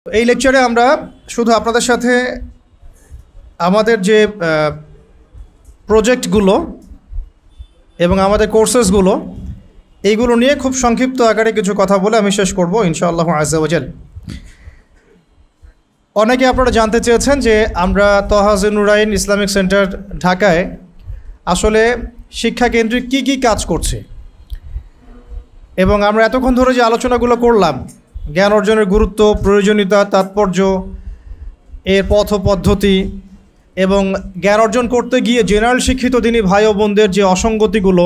এই লেকচারে আমরা শুধু আপনাদের সাথে আমাদের যে প্রজেক্টগুলো এবং আমাদের কোর্সেসগুলো এইগুলো নিয়ে খুব সংক্ষিপ্ত আকারে কিছু কথা বলে আমি শেষ করব ইনশাআল্লাহ আজ্জা ওয়াজাল। অনেকে আপনারা জানতে চেয়েছেন যে আমরা তহাজ নুরাইন ইসলামিক সেন্টার ঢাকায় আসলে শিক্ষাকেন্দ্রিক কী কাজ করছে এবং আমরা এতক্ষণ ধরে যে আলোচনাগুলো করলাম জ্ঞান অর্জনের গুরুত্ব, প্রয়োজনীয়তা, তাৎপর্য, এর পথ পদ্ধতি এবং জ্ঞান অর্জন করতে গিয়ে জেনারেল শিক্ষিত দিনী ভাই ও বোনদের যে অসঙ্গতিগুলো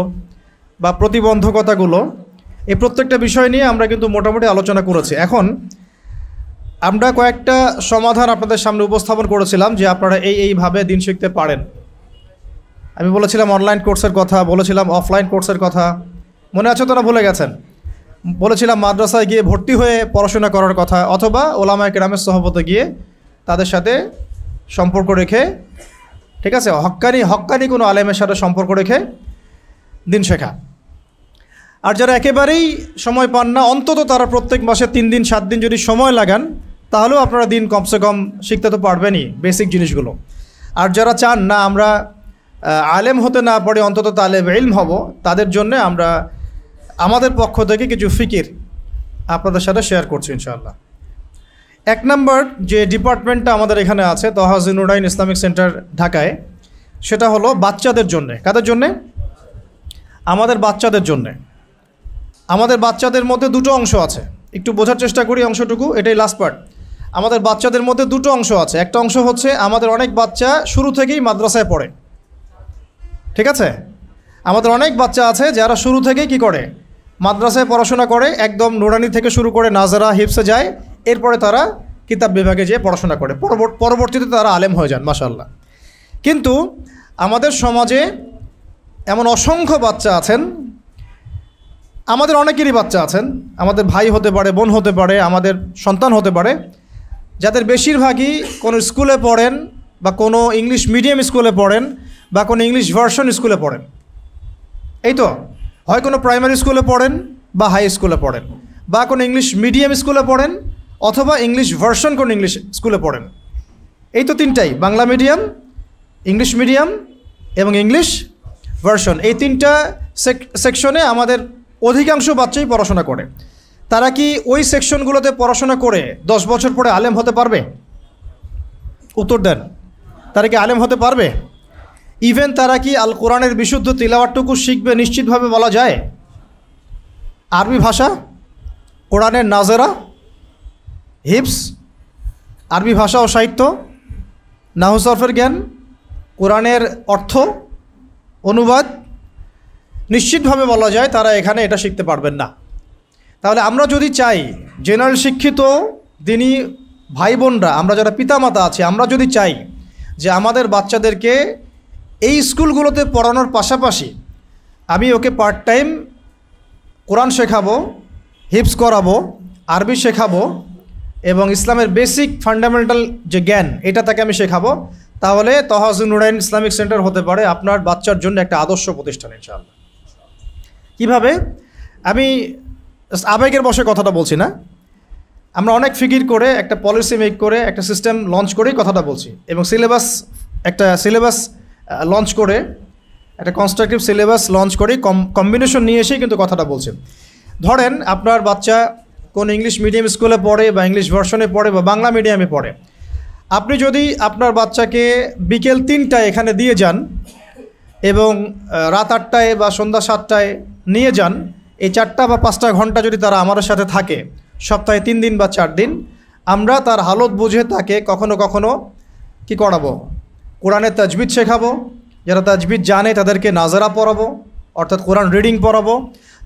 বা প্রতিবন্ধকতাগুলো, এই প্রত্যেকটা বিষয় নিয়ে আমরা কিন্তু মোটামুটি আলোচনা করেছি। এখন আমরা কয়েকটা সমাধান আপনাদের সামনে উপস্থাপন করেছিলাম যে আপনারা এইভাবে দিন শিখতে পারেন। আমি বলেছিলাম অনলাইন কোর্সের কথা, বলেছিলাম অফলাইন কোর্সের কথা, মনে আছে তো না ভুলে গেছেন? বলেছিলাম মাদ্রাসায় গিয়ে ভর্তি হয়ে পড়াশোনা করার কথা, অথবা ওলামায়ে কেরামের সহবতে গিয়ে তাদের সাথে সম্পর্ক রেখে, ঠিক আছে, হক্কানি কোনো আলেমের সাথে সম্পর্ক রেখে দিন শেখা। আর যারা একেবারেই সময় পান না, অন্তত তারা প্রত্যেক মাসে 3 দিন 7 দিন যদি সময় লাগান তাহলেও আপনারা দিন কমসে কম শিখতে তো পারবেনই বেসিক জিনিসগুলো। আর যারা চান না আমরা আলেম হতে না পারে অন্তত তালেব ইলম হব, তাদের জন্য আমরা আমাদের পক্ষ থেকে কিছু ফিকির আপনাদের সাথে শেয়ার করছি ইনশাআল্লাহ। 1 নম্বর যে ডিপার্টমেন্টটা আমাদের এখানে আছে তহাজ নুরাইন ইসলামিক সেন্টার ঢাকায়, সেটা হলো বাচ্চাদের জন্যে। কাদের জন্যে? আমাদের বাচ্চাদের জন্যে। আমাদের বাচ্চাদের মধ্যে 2টো অংশ আছে, একটু বোঝার চেষ্টা করি অংশটুকু, এটাই লাস্ট পার্ট। আমাদের বাচ্চাদের মধ্যে 2টো অংশ আছে। একটা অংশ হচ্ছে আমাদের অনেক বাচ্চা শুরু থেকেই মাদ্রাসায় পড়ে, ঠিক আছে? আমাদের অনেক বাচ্চা আছে যারা শুরু থেকেই কি করে, মাদ্রাসায় পড়াশোনা করে, একদম নুরানি থেকে শুরু করে নাজারা হিফসে যায়, এরপরে তারা কিতাব বিভাগে যেয়ে পড়াশোনা করে, পরবর্তীতে তারা আলেম হয়ে যান মাশাআল্লাহ। কিন্তু আমাদের সমাজে এমন অসংখ্য বাচ্চা আছেন, আমাদের অনেকেরই বাচ্চা আছেন, আমাদের ভাই হতে পারে, বোন হতে পারে, আমাদের সন্তান হতে পারে, যাদের বেশিরভাগই কোনো স্কুলে পড়েন বা কোনো ইংলিশ মিডিয়াম স্কুলে পড়েন বা কোনো ইংলিশ ভার্সন স্কুলে পড়েন। এই তো হয় কোনো প্রাইমারি স্কুলে পড়েন বা হাই স্কুলে পড়েন, বা কোনো ইংলিশ মিডিয়াম স্কুলে পড়েন অথবা ইংলিশ ভার্সন কোনো ইংলিশ স্কুলে পড়েন। এই তো 3টাই, বাংলা মিডিয়াম, ইংলিশ মিডিয়াম এবং ইংলিশ ভার্সন। এই 3টা সেকশনে আমাদের অধিকাংশ বাচ্চাই পড়াশোনা করে। তারা কি ওই সেকশনগুলোতে পড়াশোনা করে 10 বছর পরে আলেম হতে পারবে? উত্তর দেন। তারা কি আলেম হতে পারবে? ইভেন তারা কি আল কোরআনের বিশুদ্ধ তিলাওয়াতটুকু শিখবে নিশ্চিতভাবে বলা যায়? আরবি ভাষা, কোরআনের নাজেরা, হিফস, আরবি ভাষা ও সাহিত্য, নাহু সরফের জ্ঞান, কোরআনের অর্থ, অনুবাদ, নিশ্চিতভাবে বলা যায় তারা এখানে এটা শিখতে পারবেন না। তাহলে আমরা যদি চাই জেনারেল শিক্ষিত দিনী ভাই বোনরা, আমরা যারা পিতামাতা আছি, আমরা যদি চাই যে আমাদের বাচ্চাদেরকে এই স্কুলগুলোতে পড়ানোর পাশাপাশি আমি ওকে পার্ট টাইম কোরআন শেখাবো, হিফস করাবো, আরবি শেখাবো এবং ইসলামের বেসিক ফান্ডামেন্টাল যে জ্ঞান এটা তাকে আমি শেখাবো, তাহলে তহাজ নুরাইন ইসলামিক সেন্টার হতে পারে আপনার বাচ্চার জন্য একটা আদর্শ প্রতিষ্ঠান ইনশাআল্লাহ। কীভাবে? আমি আবেগের বসে কথাটা বলছি না, আমরা অনেক ফিকির করে একটা পলিসি মেক করে একটা সিস্টেম লঞ্চ করেই কথাটা বলছি এবং সিলেবাস লঞ্চ করে একটা কনস্ট্রাকটিভ সিলেবাস লঞ্চ করে কম্বিনেশন নিয়ে এসেই কিন্তু কথাটা বলছি। ধরেন আপনার বাচ্চা কোন ইংলিশ মিডিয়াম স্কুলে পড়ে বা ইংলিশ ভার্সনে পড়ে বা বাংলা মিডিয়ামে পড়ে, আপনি যদি আপনার বাচ্চাকে বিকেল 3টায় এখানে দিয়ে যান এবং রাত 8টায় বা সন্ধ্যা 7টায় নিয়ে যান, এই 4টা বা 5টা ঘন্টা যদি তারা আমাদের সাথে থাকে সপ্তাহে 3 দিন বা 4 দিন, আমরা তার হালত বুঝে তাকে কখনো কখনো কি করাবো, কোরআনের তাজবিদ শেখাবো। যারা তাজবিদ জানে তাদেরকে নাজারা পড়াবো, অর্থাৎ কোরআন রিডিং পড়াবো।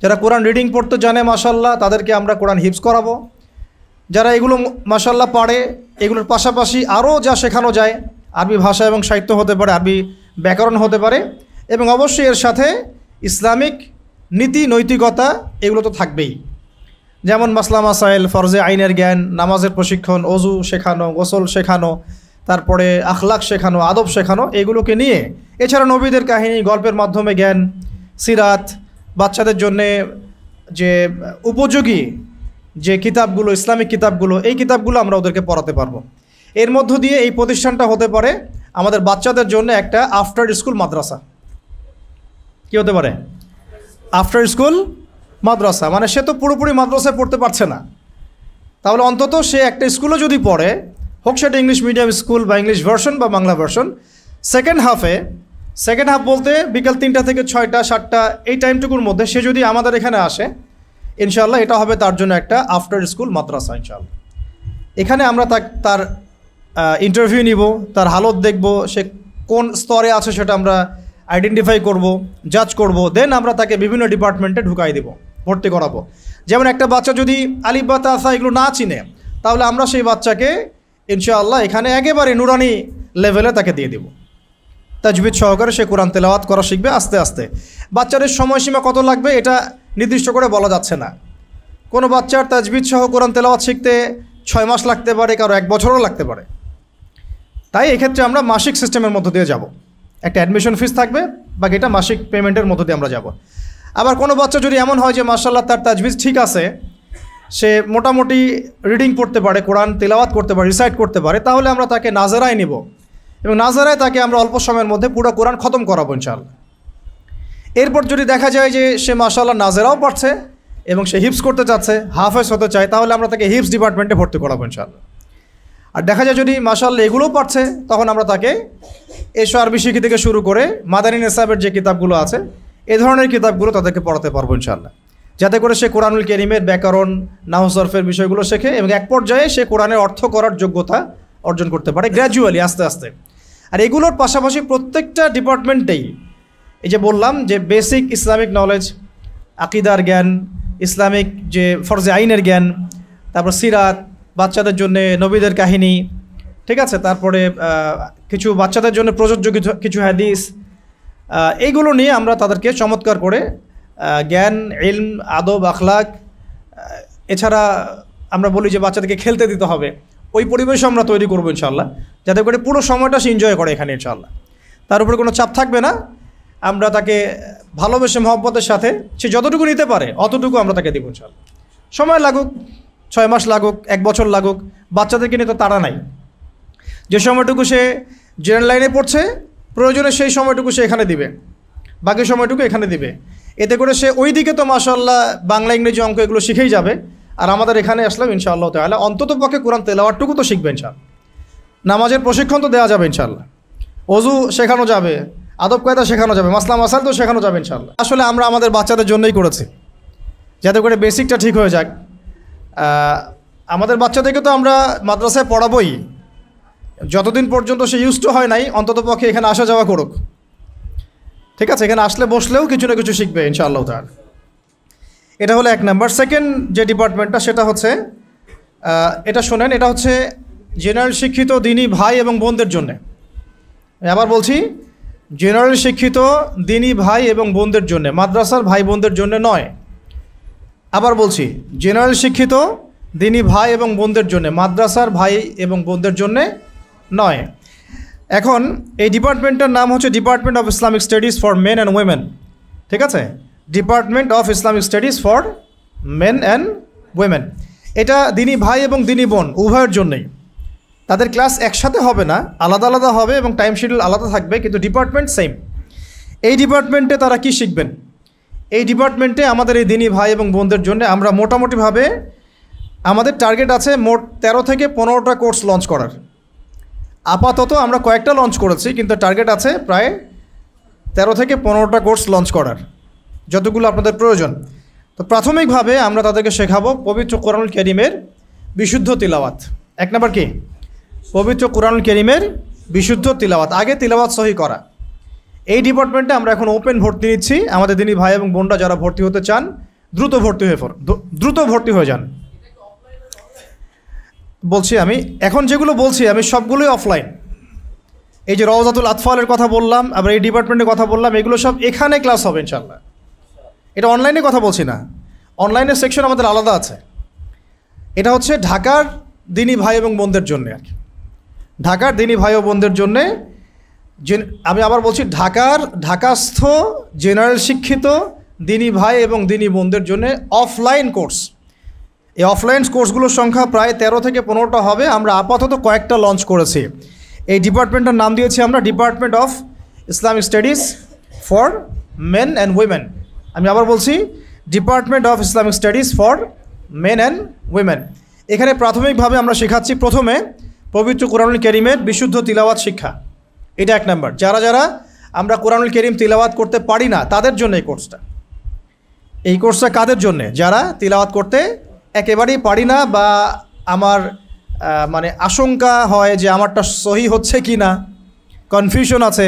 যারা কোরআন রিডিং পড়তে জানে মাশাআল্লাহ, তাদেরকে আমরা কোরআন হিফজ করাবো। যারা এগুলো মাশাআল্লাহ পারে, এগুলোর পাশাপাশি আরও যা শেখানো যায়, আরবি ভাষা এবং সাহিত্য হতে পারে, আরবি ব্যাকরণ হতে পারে, এবং অবশ্যই এর সাথে ইসলামিক নীতি নৈতিকতা এগুলো তো থাকবেই। যেমন মাসলা মাসাইল, ফরজে আইনের জ্ঞান, নামাজের প্রশিক্ষণ, ওযু শেখানো, গোসল শেখানো, তারপরে আখলাক শেখানো, আদব শেখানো, এগুলোকে নিয়ে এছাড়া নবীদের কাহিনী, গল্পের মাধ্যমে জ্ঞান, সিরাত, বাচ্চাদের জন্যে যে উপযোগী যে কিতাবগুলো, ইসলামিক কিতাবগুলো, এই কিতাবগুলো আমরা ওদেরকে পড়াতে পারবো। এর মধ্য দিয়ে এই প্রতিষ্ঠানটা হতে পারে আমাদের বাচ্চাদের জন্য একটা আফটার স্কুল মাদ্রাসা। কি হতে পারে? আফটার স্কুল মাদ্রাসা। মানে সে তো পুরোপুরি মাদ্রাসায় পড়তে পারছে না, তাহলে অন্তত সে একটা স্কুলে যদি পড়ে, হোক সেটা ইংলিশ মিডিয়াম স্কুল বা ইংলিশ ভার্সন বা বাংলা ভার্সন, সেকেন্ড হাফ বলতে বিকাল 3টা থেকে 6টা 7টা এই টাইমটুকুর মধ্যে সে যদি আমাদের এখানে আসে, ইনশাআল্লাহ এটা হবে তার জন্য একটা আফটার স্কুল মাদ্রাসা ইনশাআল্লাহ। এখানে আমরা তার ইন্টারভিউ নিব, তার হালত দেখব, সে কোন স্তরে আছে সেটা আমরা আইডেন্টিফাই করব, জাজ করব, দেন আমরা তাকে বিভিন্ন ডিপার্টমেন্টে ঢুকাই দেব, ভর্তি করাবো। যেমন একটা বাচ্চা যদি আলিফ বা তাসা এগুলো না চিনে, তাহলে আমরা সেই বাচ্চাকে ইনশাআল্লাহ এখানে একেবারে নুরানি লেভেলে তাকে দিয়ে দেব। তাজবিদ সহকারে সে কোরআন তেলাওয়াত করা শিখবে আস্তে আস্তে। বাচ্চাদের সময়সীমা কত লাগবে এটা নির্দিষ্ট করে বলা যাচ্ছে না। কোনো বাচ্চার তাজবিদ সহ কোরআন তেলাওয়াত শিখতে 6 মাস লাগতে পারে, কারো 1 বছরও লাগতে পারে। তাই এক্ষেত্রে আমরা মাসিক সিস্টেমের মধ্য দিয়ে যাব। একটা অ্যাডমিশন ফিস থাকবে, বাকি এটা মাসিক পেমেন্টের মধ্য দিয়ে আমরা যাব। আবার কোনো বাচ্চা যদি এমন হয় যে মাশাআল্লাহ তার তাজবিদ ঠিক আছে, সে মোটামুটি রিডিং পড়তে পারে, কোরআন তেলাওয়াত করতে পারে, রিসাইট করতে পারে, তাহলে আমরা তাকে নাজারায় নিব এবং নাজারায় তাকে আমরা অল্প সময়ের মধ্যে পুরো কোরআন খতম করাবো ইনশাআল্লাহ। এরপর যদি দেখা যায় যে সে মাশাআল্লাহ নাজারাও পারছে এবং সে হিপস করতে চাচ্ছে, হাফেজ হতে চায়, তাহলে আমরা তাকে হিপস ডিপার্টমেন্টে ভর্তি করাবো ইনশাআল্লাহ। আর দেখা যায় যদি মাশাআল্লাহ এগুলোও পারছে, তখন আমরা তাকে এশো আরবি শিখি থেকে শুরু করে মাদানী নেসাবের যে কিতাবগুলো আছে, এই ধরনের কিতাবগুলো তাদেরকে পড়াতে পারবো ইনশাআল্লাহ, যাতে করে সে কোরআনুল কারীমের ব্যাকরণ, নাহু সরফের বিষয়গুলো শেখে এবং এক পর্যায়ে সে কোরআনের অর্থ করার যোগ্যতা অর্জন করতে পারে গ্র্যাজুয়ালি, আস্তে আস্তে। আর এগুলোর পাশাপাশি প্রত্যেকটা ডিপার্টমেন্টেই এই যে বললাম যে বেসিক ইসলামিক নলেজ, আকিদার জ্ঞান, ইসলামিক যে ফরজে আইনের জ্ঞান, তারপর সিরাত, বাচ্চাদের জন্যে নবীদের কাহিনী, ঠিক আছে, তারপরে কিছু বাচ্চাদের জন্য প্রযোজ্য কিছু হাদিস, এইগুলো নিয়ে আমরা তাদেরকে চমৎকার করে জ্ঞান, ইলম, আদব, আখলাক, এছাড়া আমরা বলি যে বাচ্চাদেরকে খেলতে দিতে হবে, ওই পরিবেশ আমরা তৈরি করবো ইনশাআল্লাহ, যাতে করে পুরো সময়টা সে এনজয় করে এখানে ইনশাআল্লাহ। তার উপরে কোনো চাপ থাকবে না, আমরা তাকে ভালোবেসে মহব্বতের সাথে সে যতটুকু নিতে পারে অতটুকু আমরা তাকে দেবো ইনশাআল্লাহ। সময় লাগুক, 6 মাস লাগুক, 1 বছর লাগুক, বাচ্চাদেরকে নিয়ে তো তাড়া নাই। যে সময়টুকু সে জেনারেল লাইনে পড়ছে, প্রয়োজনে সেই সময়টুকু সে এখানে দিবে, বাকি সময়টুকু এখানে দিবে। এতে করে সে ওই দিকে তো মাশাআল্লাহ বাংলা, ইংরেজি, অঙ্ক এগুলো শিখেই যাবে, আর আমাদের এখানে আসলাম ইনশাআল্লাহ তাআলা অন্তত পক্ষে কোরআন তেলাওয়াতটুকু তো শিখবে ইনশাআল্লাহ। নামাজের প্রশিক্ষণ তো দেওয়া যাবে ইনশাআল্লাহ, ওযু শেখানো যাবে, আদব কায়দা শেখানো যাবে, মাসলা মাসাইল তো শেখানো যাবে ইনশাআল্লাহ। আসলে আমরা আমাদের বাচ্চাদের জন্যই করেছি, যাতে করে বেসিকটা ঠিক হয়ে যাক। আমাদের বাচ্চাদেরকে তো আমরা মাদ্রাসায় পড়াবোই, যতদিন পর্যন্ত সে ইউজ টু হয় নাই, অন্তত পক্ষে এখানে আসা যাওয়া করুক, ঠিক আছে। এখানে আসলে বসলেও কিছু না কিছু শিখবে ইনশাআল্লাহ তাআলা। এটা হলো 1 নাম্বার। সেকেন্ড যে ডিপার্টমেন্টটা সেটা হচ্ছে, এটা শোনেন, এটা হচ্ছে জেনারেল শিক্ষিত দিনী ভাই এবং বোনদের জন্যে। আবার বলছি, জেনারেল শিক্ষিত দিনী ভাই এবং বোনদের জন্যে, মাদ্রাসার ভাই বোনদের জন্য নয়। আবার বলছি, জেনারেল শিক্ষিত দিনী ভাই এবং বোনদের জন্যে, মাদ্রাসার ভাই এবং বোনদের জন্যে নয়। এখন এই ডিপার্টমেন্টের নাম হচ্ছে department of Islamic studies for men and women, ঠিক আছে, department of Islamic studies for men and women. এটা দিনী ভাই এবং দিনী বোন উভয়ের জন্যই। তাদের ক্লাস একসাথে হবে না, আলাদা আলাদা হবে এবং টাইম শিডিউল আলাদা থাকবে, কিন্তু ডিপার্টমেন্ট সেম। এই ডিপার্টমেন্টে তারা কি শিখবেন? এই ডিপার্টমেন্টে আমাদের এই দিনী ভাই এবং বোনদের জন্য আমরা মোটামুটিভাবে আমাদের টার্গেট আছে মোট 13 থেকে 15টা কোর্স লঞ্চ করার। আপাতত আমরা কয়েকটা লঞ্চ করেছি, কিন্তু টার্গেট আছে প্রায় 13 থেকে 15টা কোর্স লঞ্চ করার, যতগুলো আপনাদের প্রয়োজন। তো প্রাথমিকভাবে আমরা তাদেরকে শেখাবো পবিত্র কোরআনুল কারীমের বিশুদ্ধ তিলাওয়াত। 1 নাম্বার কি? পবিত্র কোরআনুল কারীমের বিশুদ্ধ তিলাওয়াত, আগে তিলাওয়াত সহি করা। এই ডিপার্টমেন্টে আমরা এখন ওপেন ভর্তি নিচ্ছি। আমাদের দিনী ভাই এবং বোনরা যারা ভর্তি হতে চান দ্রুত ভর্তি হয়ে যান। বলছি আমি এখন যেগুলো বলছি আমি সবগুলোই অফলাইন। এই যে রওজাতুল আতফালের কথা বললাম, আবার এই ডিপার্টমেন্টের কথা বললাম, এগুলো সব এখানে ক্লাস হবে ইনশাআল্লাহ। এটা অনলাইনে কথা বলছি না, অনলাইনের সেকশন আমাদের আলাদা আছে। এটা হচ্ছে ঢাকার দিনী ভাই এবং বোনদের জন্যে আর কি, ঢাকার দিনী ভাই ও বোনদের জন্যে। আমি আবার বলছি, ঢাকাস্থ জেনারেল শিক্ষিত দিনী ভাই এবং দিনী বোনদের জন্যে অফলাইন কোর্স। এই অফলাইন কোর্সগুলোর সংখ্যা প্রায় 13 থেকে 15টা হবে। আমরা আপাতত কয়েকটা লঞ্চ করেছি। এই ডিপার্টমেন্টের নাম দিয়েছি আমরা department of Islamic studies for men and women. আমি আবার বলছি, department of Islamic studies for men and women. এখানে প্রাথমিকভাবে আমরা শেখাচ্ছি প্রথমে পবিত্র কোরআনুল কারীমের বিশুদ্ধ তিলাওয়াত শিক্ষা। এটা 1 নাম্বার। যারা যারা আমরা কোরআনুল কারীম তিলাওয়াত করতে পারি না তাদের জন্য এই কোর্সটা কাদের জন্যে? যারা তিলাওয়াত করতে একেবারেই পারি না, বা আমার মানে আশঙ্কা হয় যে আমারটা সহি হচ্ছে কি না, কনফিউশন আছে,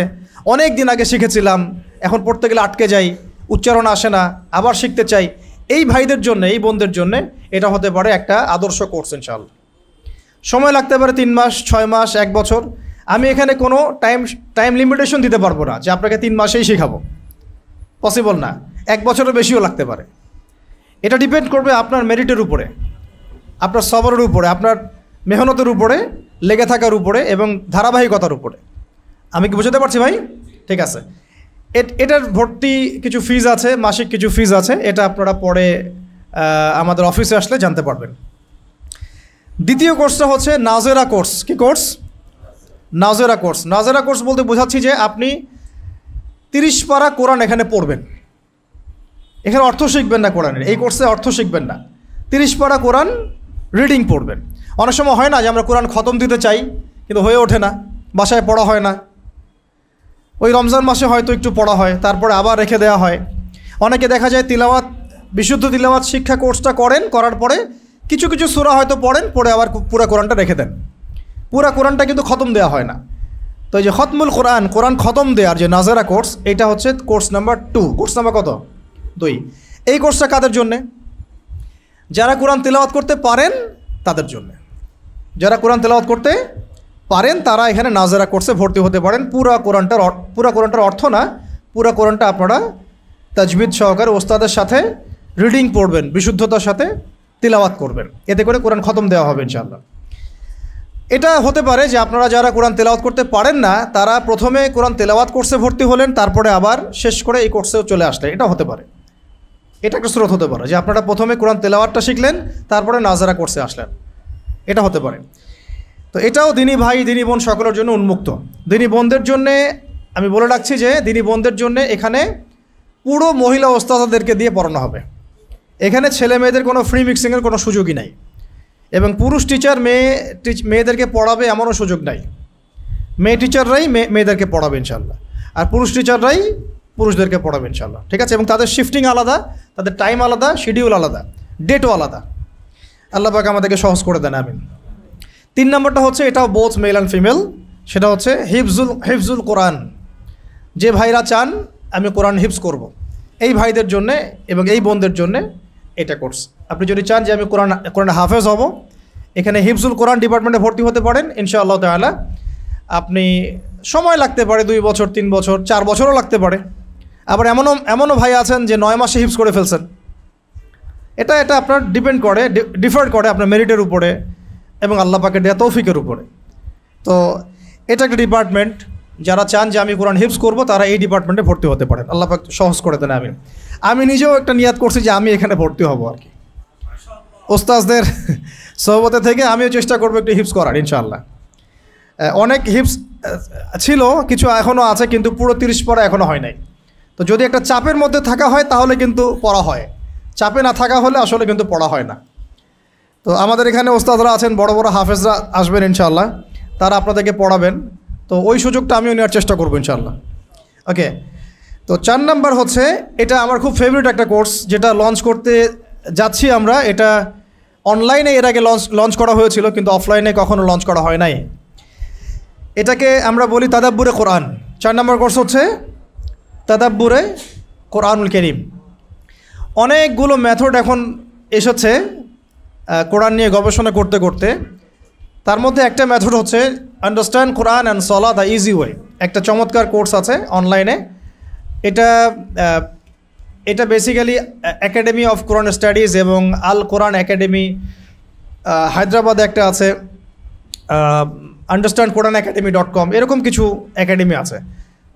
অনেক দিন আগে শিখেছিলাম, এখন পড়তে গেলে আটকে যাই, উচ্চারণ আসে না, আবার শিখতে চাই। এই ভাইদের জন্য, এই বোনদের জন্য এটা হতে পারে একটা আদর্শ কোর্স ইনশাআল্লাহ। সময় লাগতে পারে 3 মাস, 6 মাস, 1 বছর। আমি এখানে কোনো টাইম লিমিটেশন দিতে পারবো না যে আপনাকে 3 মাসেই শেখাবো, পসিবল না। 1 বছরের বেশিও লাগতে পারে। এটা ডিপেন্ড করবে আপনার মেরিটের উপরে, আপনার সবরের উপরে, আপনার মেহনতের উপরে, লেগে থাকার উপরে এবং ধারাবাহিকতার উপরে। আমি কি বুঝতে পারছি ভাই? ঠিক আছে। এটার ভর্তি কিছু ফিজ আছে, মাসিক কিছু ফিজ আছে, এটা আপনারা পরে আমাদের অফিসে আসলে জানতে পারবেন। দ্বিতীয় কোর্সটা হচ্ছে নাজেরা কোর্স। কি কোর্স? নাজেরা কোর্স। নাজেরা কোর্স বলতে বোঝাচ্ছি যে আপনি 30 পারা কোরআন এখানে পড়বেন। এখানে অর্থ শিখবেন না কোরআনের, এই কোর্সে অর্থ শিখবেন না, 30 পারা কোরআন রিডিং পড়বেন। অনেক সময় হয় না যে আমরা কোরআন খতম দিতে চাই কিন্তু হয়ে ওঠে না, বাসায় পড়া হয় না, ওই রমজান মাসে হয়তো একটু পড়া হয়, তারপরে আবার রেখে দেওয়া হয়। অনেকে দেখা যায় তিলাওয়াত, বিশুদ্ধ তিলাওয়াত শিক্ষা কোর্সটা করার পরে কিছু কিছু সূরা হয়তো পড়ে আবার পুরো কোরআনটা রেখে দেন। পুরো কোরআনটা কিন্তু খতম দেওয়া হয় না। তো এই যে খতমুল কোরআন খতম দেওয়ার যে নাজেরা কোর্স, এটা হচ্ছে কোর্স নাম্বার 2। কোর্স নাম্বার কত? 2। এই কোর্সটা কাদের জন্যে? যারা কোরআন তেলাওয়াত করতে পারেন তাদের জন্যে। যারা কোরআন তেলাওয়াত করতে পারেন তারা এখানে নাজেরা কোর্সে ভর্তি হতে পারেন। পুরা কোরআনটার অর্থ না, পুরা কোরআনটা আপনারা তাজবিদ সহকারে ওস্তাদের সাথে রিডিং পড়বেন, বিশুদ্ধতার সাথে তিলাওয়াত করবেন, এতে করে কোরআন খতম দেওয়া হবে ইনশাআল্লাহ। এটা হতে পারে যে আপনারা যারা কোরআন তেলাওয়াত করতে পারেন না তারা প্রথমে কোরআন তেলাওয়াত কোর্সে ভর্তি হলেন, তারপরে আবার শেষ করে এই কোর্সেও চলে আসলেন। এটা হতে পারে, এটা একটা স্রোত হতে পারে যে আপনারা প্রথমে কোরআন তেলাওয়াতটা শিখলেন, তারপরে নাজেরা কোর্সে আসলেন। এটা হতে পারে। তো এটাও দিনী ভাই, দিনী বোন সকলের জন্য উন্মুক্ত। দিনী বোনদের জন্যে আমি বলে রাখছি যে দিনী বোনদের জন্যে এখানে পুরো মহিলা ওস্তাদদেরকে দিয়ে পড়ানো হবে। এখানে ছেলে মেয়েদের কোনো ফ্রি মিক্সিংয়ের কোনো সুযোগই নাই, এবং পুরুষ টিচার মেয়েদেরকে পড়াবে এমনও সুযোগ নাই। মেয়ে টিচাররাই মেয়েদেরকে পড়াবে ইনশাআল্লাহ, আর পুরুষ টিচাররাই পুরুষদেরকে পড়াবে ইনশাআল্লাহ। ঠিক আছে? এবং তাদের শিফটিং আলাদা, তাদের টাইম আলাদা, শিডিউল আলাদা, ডেটও আলাদা। আল্লাহ পাক আমাদেরকে সহজ করে দেন, আমিন। 3 নম্বরটা হচ্ছে, এটাও বোথ মেল অ্যান্ড ফিমেল, সেটা হচ্ছে হিফজুল কোরআন। যে ভাইরা চান আমি কোরআন হিফজ করব, এই ভাইদের জন্যে এবং এই বোনদের জন্যে এটা কোর্স। আপনি যদি চান যে আমি কোরআন হাফেজ হব, এখানে হিফজুল কোরআন ডিপার্টমেন্টে ভর্তি হতে পারেন ইনশাআল্লাহ তাআলা। আপনি সময় লাগতে পারে 2 বছর, 3 বছর, 4 বছরও লাগতে পারে। আবার এমনও ভাই আছেন যে 9 মাসে হিফজ করে ফেলছেন। এটা আপনার ডিফার করে আপনার মেরিটের উপরে এবং আল্লাহ পাকের দেয়া তৌফিকের উপরে। তো এটা একটা ডিপার্টমেন্ট, যারা চান যে আমি কোরআন হিফজ করব তারা এই ডিপার্টমেন্টে ভর্তি হতে পারেন। আল্লাহ পাক সহজ করে দেন, আমি নিজেও একটা নিয়াত করছি যে আমি এখানে ভর্তি হব আর কি। ওস্তাজদের সোহবতে থেকে আমিও চেষ্টা করবো একটু হিফজ করার ইনশাআল্লাহ। অনেক হিফজ ছিল, কিছু এখনও আছে, কিন্তু পুরো 30 পড়া এখনও হয় নাই। তো যদি একটা চাপের মধ্যে থাকা হয় তাহলে কিন্তু পড়া হয়, চাপে না থাকা হলে আসলে কিন্তু পড়া হয় না। তো আমাদের এখানে ওস্তাদরা আছেন, বড় বড় হাফেজরা আসবেন ইনশাআল্লাহ, তারা আপনাদেরকে পড়াবেন। তো ওই সুযোগটা আমিও নেওয়ার চেষ্টা করবো ইনশাআল্লাহ। ওকে, তো 4 নাম্বার হচ্ছে, এটা আমার খুব ফেভারিট একটা কোর্স, যেটা লঞ্চ করতে যাচ্ছি আমরা। এটা অনলাইনে এর আগে লঞ্চ করা হয়েছিল, কিন্তু অফলাইনে কখনো লঞ্চ করা হয় নাই। এটাকে আমরা বলি তাদাব্বুরে কোরআন। 4 নম্বর কোর্স হচ্ছে তাদাব্বুরে কোরআনুল কারীম। অনেকগুলো মেথড এখন এসেছে কোরআন নিয়ে গবেষণা করতে করতে। তার মধ্যে একটা মেথড হচ্ছে understand Quran and Salah the easy way. একটা চমৎকার কোর্স আছে অনলাইনে। এটা basically academy of Quran studies এবং আল কোরআন একাডেমি, হায়দ্রাবাদে একটা আছে, আন্ডারস্ট্যান্ড কোরআন একাডেমি.com, এরকম কিছু একাডেমি আছে।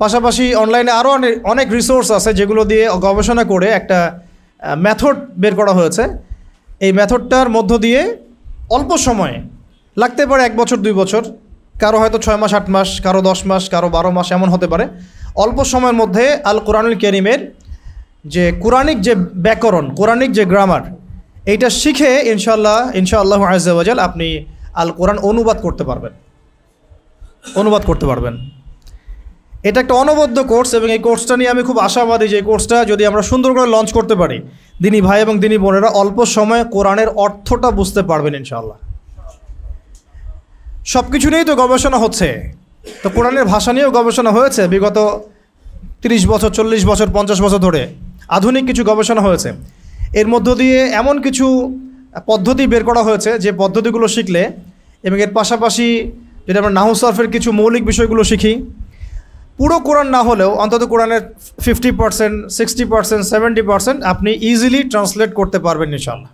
পাশাপাশি অনলাইনে আরও অনেক রিসোর্স আছে যেগুলো দিয়ে গবেষণা করে একটা মেথড বের করা হয়েছে। এই মেথডটার মধ্য দিয়ে অল্প সময়ে, লাগতে পারে 1 বছর 2 বছর, কারো হয়তো 6 মাস 8 মাস, কারো 10 মাস, কারো 12 মাস, এমন হতে পারে। অল্প সময়ের মধ্যে আল কোরআনুল কারীমের যে কোরআনিক যে ব্যাকরণ, কোরআনিক যে গ্রামার, এইটা শিখে ইনশাআল্লাহ আযজা ওয়া জাল আপনি আল কোরআন অনুবাদ করতে পারবেন। এটা একটা অনবদ্য কোর্স, এবং এই কোর্সটা নিয়ে আমি খুব আশাবাদী যে এই কোর্সটা যদি আমরা সুন্দর করে লঞ্চ করতে পারি, দিনী ভাই এবং দিনী বোনেরা অল্প সময়ে কোরআনের অর্থটা বুঝতে পারবেন ইনশাআল্লাহ। সব কিছু নিয়েই তো গবেষণা হচ্ছে, তো কোরআনের ভাষা নিয়েও গবেষণা হয়েছে বিগত 30 বছর, 40 বছর, 50 বছর ধরে আধুনিক কিছু গবেষণা হয়েছে। এর মধ্য দিয়ে এমন কিছু পদ্ধতি বের করা হয়েছে যে পদ্ধতিগুলো শিখলে, এবং এর পাশাপাশি যদি আমরা নাহু সরফের কিছু মৌলিক বিষয়গুলো শিখি, পুরো কোরআন না হলেও অন্তত কোরআনের 50%, 60%, 70% আপনি ইজিলি ট্রান্সলেট করতে পারবেন ইনশাআল্লাহ।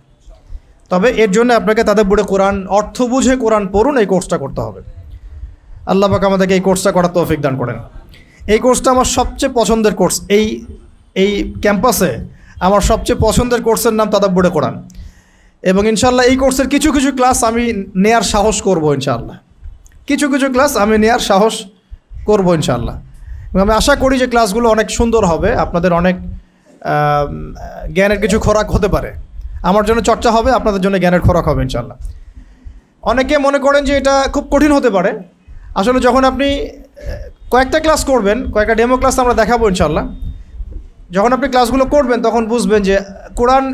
তবে এর জন্য আপনাকে তাদের বুড়ে কোরআন অর্থ বুঝে কোরআন পড়ুন, এই কোর্সটা করতে হবে। আল্লাহ পাক আমাদেরকে এই কোর্সটা করার তৌফিক দান করেন। এই কোর্সটা আমার সবচেয়ে পছন্দের কোর্স। এই ক্যাম্পাসে আমার সবচেয়ে পছন্দের কোর্সের নাম তাদাব্বুরে কোরআন, এবং ইনশাআল্লাহ এই কোর্সের কিছু কিছু ক্লাস আমি নেয়ার সাহস করব ইনশাআল্লাহ। কিছু ক্লাস আমি নেয়ার সাহস করব ইনশাআল্লাহ, এবং আমি আশা করি যে ক্লাসগুলো অনেক সুন্দর হবে, আপনাদের অনেক জ্ঞানের কিছু খোরাক হতে পারে। আমার জন্য চর্চা হবে, আপনাদের জন্য জ্ঞানের খোরাক হবে ইনশাআল্লাহ। অনেকে মনে করেন যে এটা খুব কঠিন হতে পারে। আসলে যখন আপনি কয়েকটা ক্লাস করবেন, কয়েকটা ডেমো ক্লাস আমরা দেখাবো ইনশাআল্লাহ, যখন আপনি ক্লাসগুলো করবেন তখন বুঝবেন যে কোরআন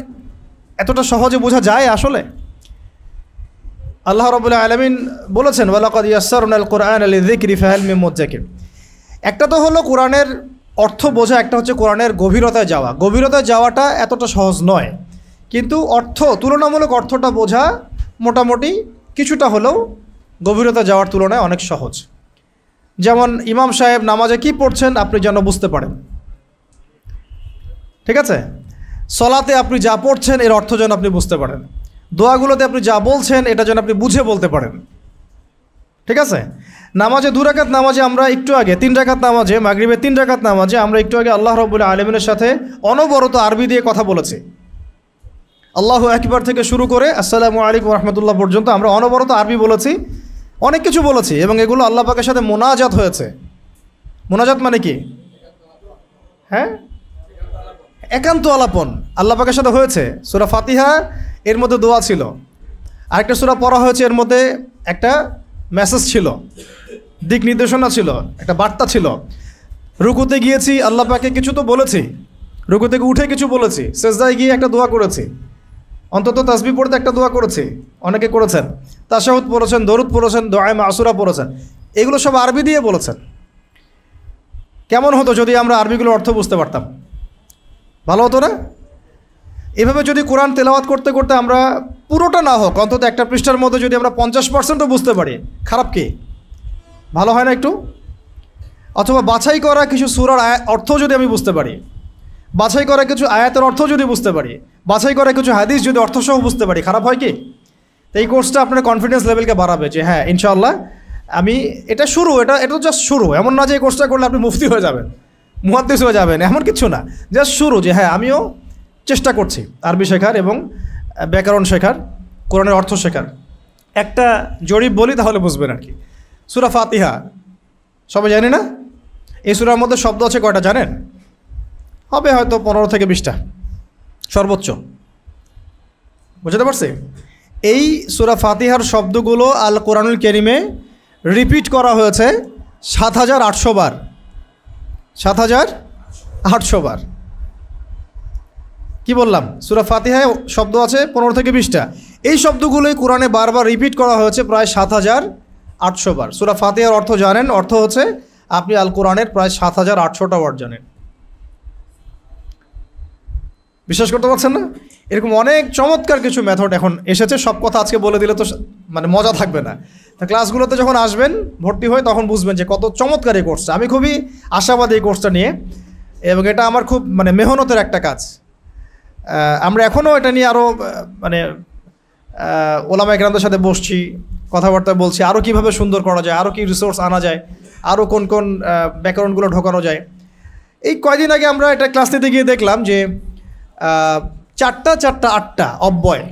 এতটা সহজে বোঝা যায় আসলে। আল্লাহ রাব্বুল আলামিন বলেছেন, ওয়ালাকাদ ইয়াসসারনাল কুরআনা লিযিকরি ফাহাল মিন মুদ্দাকির। একটা তো হলো কোরআনের অর্থ বোঝা, একটা হচ্ছে কোরআনের গভীরতায় যাওয়া। গভীরতায় যাওয়াটা এতটা সহজ নয়, কিন্তু তুলনামূলক অর্থটা বোঝা মোটামুটি কিছুটা হলেও গভীরতা যাওয়ার তুলনায় অনেক সহজ। যেমন ইমাম সাহেব নামাজে কি পড়ছেন আপনি যেন বুঝতে পারেন, ঠিক আছে? সলাতে আপনি যা পড়ছেন এর অর্থ যেন আপনি বুঝতে পারেন, দোয়াগুলোতে আপনি যা বলছেন এটা যেন আপনি বুঝে বলতে পারেন, ঠিক আছে? নামাজে 2 রাকাত নামাজে আমরা একটু আগে 3 রাকাত নামাজে, মাগরিবে 3 রাকাত নামাজে আমরা একটু আগে আল্লাহ রাব্বুল আলামিনের সাথে অনবরত আরবি দিয়ে কথা বলেছি। আল্লাহু আকবার থেকে শুরু করে আসসালামু আলাইকুম রহমতুল্লাহ পর্যন্ত আমরা অনবরত আরবি বলেছি, অনেক কিছু বলেছি, এবং এগুলো আল্লাহ পাকের সাথে মোনাজাত হয়েছে। মোনাজাত মানে কি? হ্যাঁ, একান্ত আলাপন আল্লাহ পাকের সাথে হয়েছে। সূরা ফাতিহা এর মধ্যে দোয়া ছিল, আরেকটা সূরা পড়া হয়েছে, এর মধ্যে একটা মেসেজ ছিল, দিক নির্দেশনা ছিল, একটা বার্তা ছিল। রুকুতে গিয়েছি, আল্লাহ পাকে কিছু তো বলেছি, রুকু থেকে উঠে কিছু বলেছি, সেজদায় গিয়ে একটা দোয়া করেছি, অন্তত তাসবিহ পড়তে একটা দোয়া করেছি, অনেকে করেছেন, তাশাহুদ পড়েছেন, দরুদ পড়েছেন, দোয়া মাসুরা পড়েছেন, এগুলো সব আরবি দিয়ে বলেছেন। কেমন হতো যদি আমরা আরবিগুলোর অর্থ বুঝতে পারতাম? ভালো হতো না? এভাবে যদি কোরআন তেলাওয়াত করতে করতে আমরা পুরোটা না হোক, অন্তত একটা পৃষ্ঠার মধ্যে যদি আমরা 50%ও বুঝতে পারি, খারাপ কি? ভালো হয় না একটু? অথবা বাছাই করা কিছু সূরার অর্থ যদি আমি বুঝতে পারি, বাছাই করা কিছু আয়াতের অর্থ যদি বুঝতে পারি, বাছাই করা কিছু হাদিস যদি অর্থসহ বুঝতে পারি, খারাপ হয় কি? তো এই কোর্সটা আপনার কনফিডেন্স লেভেলকে বাড়াবে যে হ্যাঁ ইনশাআল্লাহ আমি এটা শুরু, এটা জাস্ট শুরু। এমন না যে এই কোর্সটা করলে আপনি মুফতি হয়ে যাবেন, মুহাদ্দিস হয়ে যাবেন, এমন কিছু না, জাস্ট শুরু, যে হ্যাঁ আমিও চেষ্টা করছি আরবি শেখার এবং ব্যাকরণ শেখার, কোরআনের অর্থ শেখার। একটা জরিপ বলি তাহলে বুঝবেন আর কি। সূরা ফাতিহা সবাই জানি না? এই সূরার মধ্যে শব্দ আছে কয়টা জানেন? হবে হয়তো 15 থেকে 20টা সর্বোচ্চ, বুঝতে পারছি? এই সূরা ফাতিহার শব্দগুলো আল কোরআনুল কারীমে রিপিট করা হয়েছে 7800 বার। 7800 বার। কি বললাম? সূরা ফাতিহায় শব্দ আছে 15 থেকে 20টা। এই শব্দগুলোই কোরআনে বারবার রিপিট করা হয়েছে প্রায় 7800 বার। সূরা ফাতিহার অর্থ জানেন? অর্থ হচ্ছে আপনি আল কোরআনের প্রায় 7800টা ওয়ার্ড জানেন। বিশ্বাস করতে পারছেন না? এরকম অনেক চমৎকার কিছু মেথড এখন এসেছে, সব কথা আজকে বলে দিলে তো মানে মজা থাকবে না। তা ক্লাসগুলোতে যখন আসবেন, ভর্তি হয়ে, তখন বুঝবেন যে কত চমৎকার এই কোর্সটা। আমি খুবই আশাবাদী এই কোর্সটা নিয়ে, এবং এটা আমার খুব মানে মেহনতের একটা কাজ। আমরা এখনও এটা নিয়ে আরও মানে ওলামায়ে কেরামদের সাথে বসছি, কথাবার্তা বলছি, আরও কীভাবে সুন্দর করা যায়, আরও কী রিসোর্স আনা যায়, আরও কোন কোন ব্যাকরণগুলো ঢোকানো যায়। এই কয়দিন আগে আমরা এটা ক্লাস নিতে গিয়ে দেখলাম যে 4টা 8টা অব্যয়,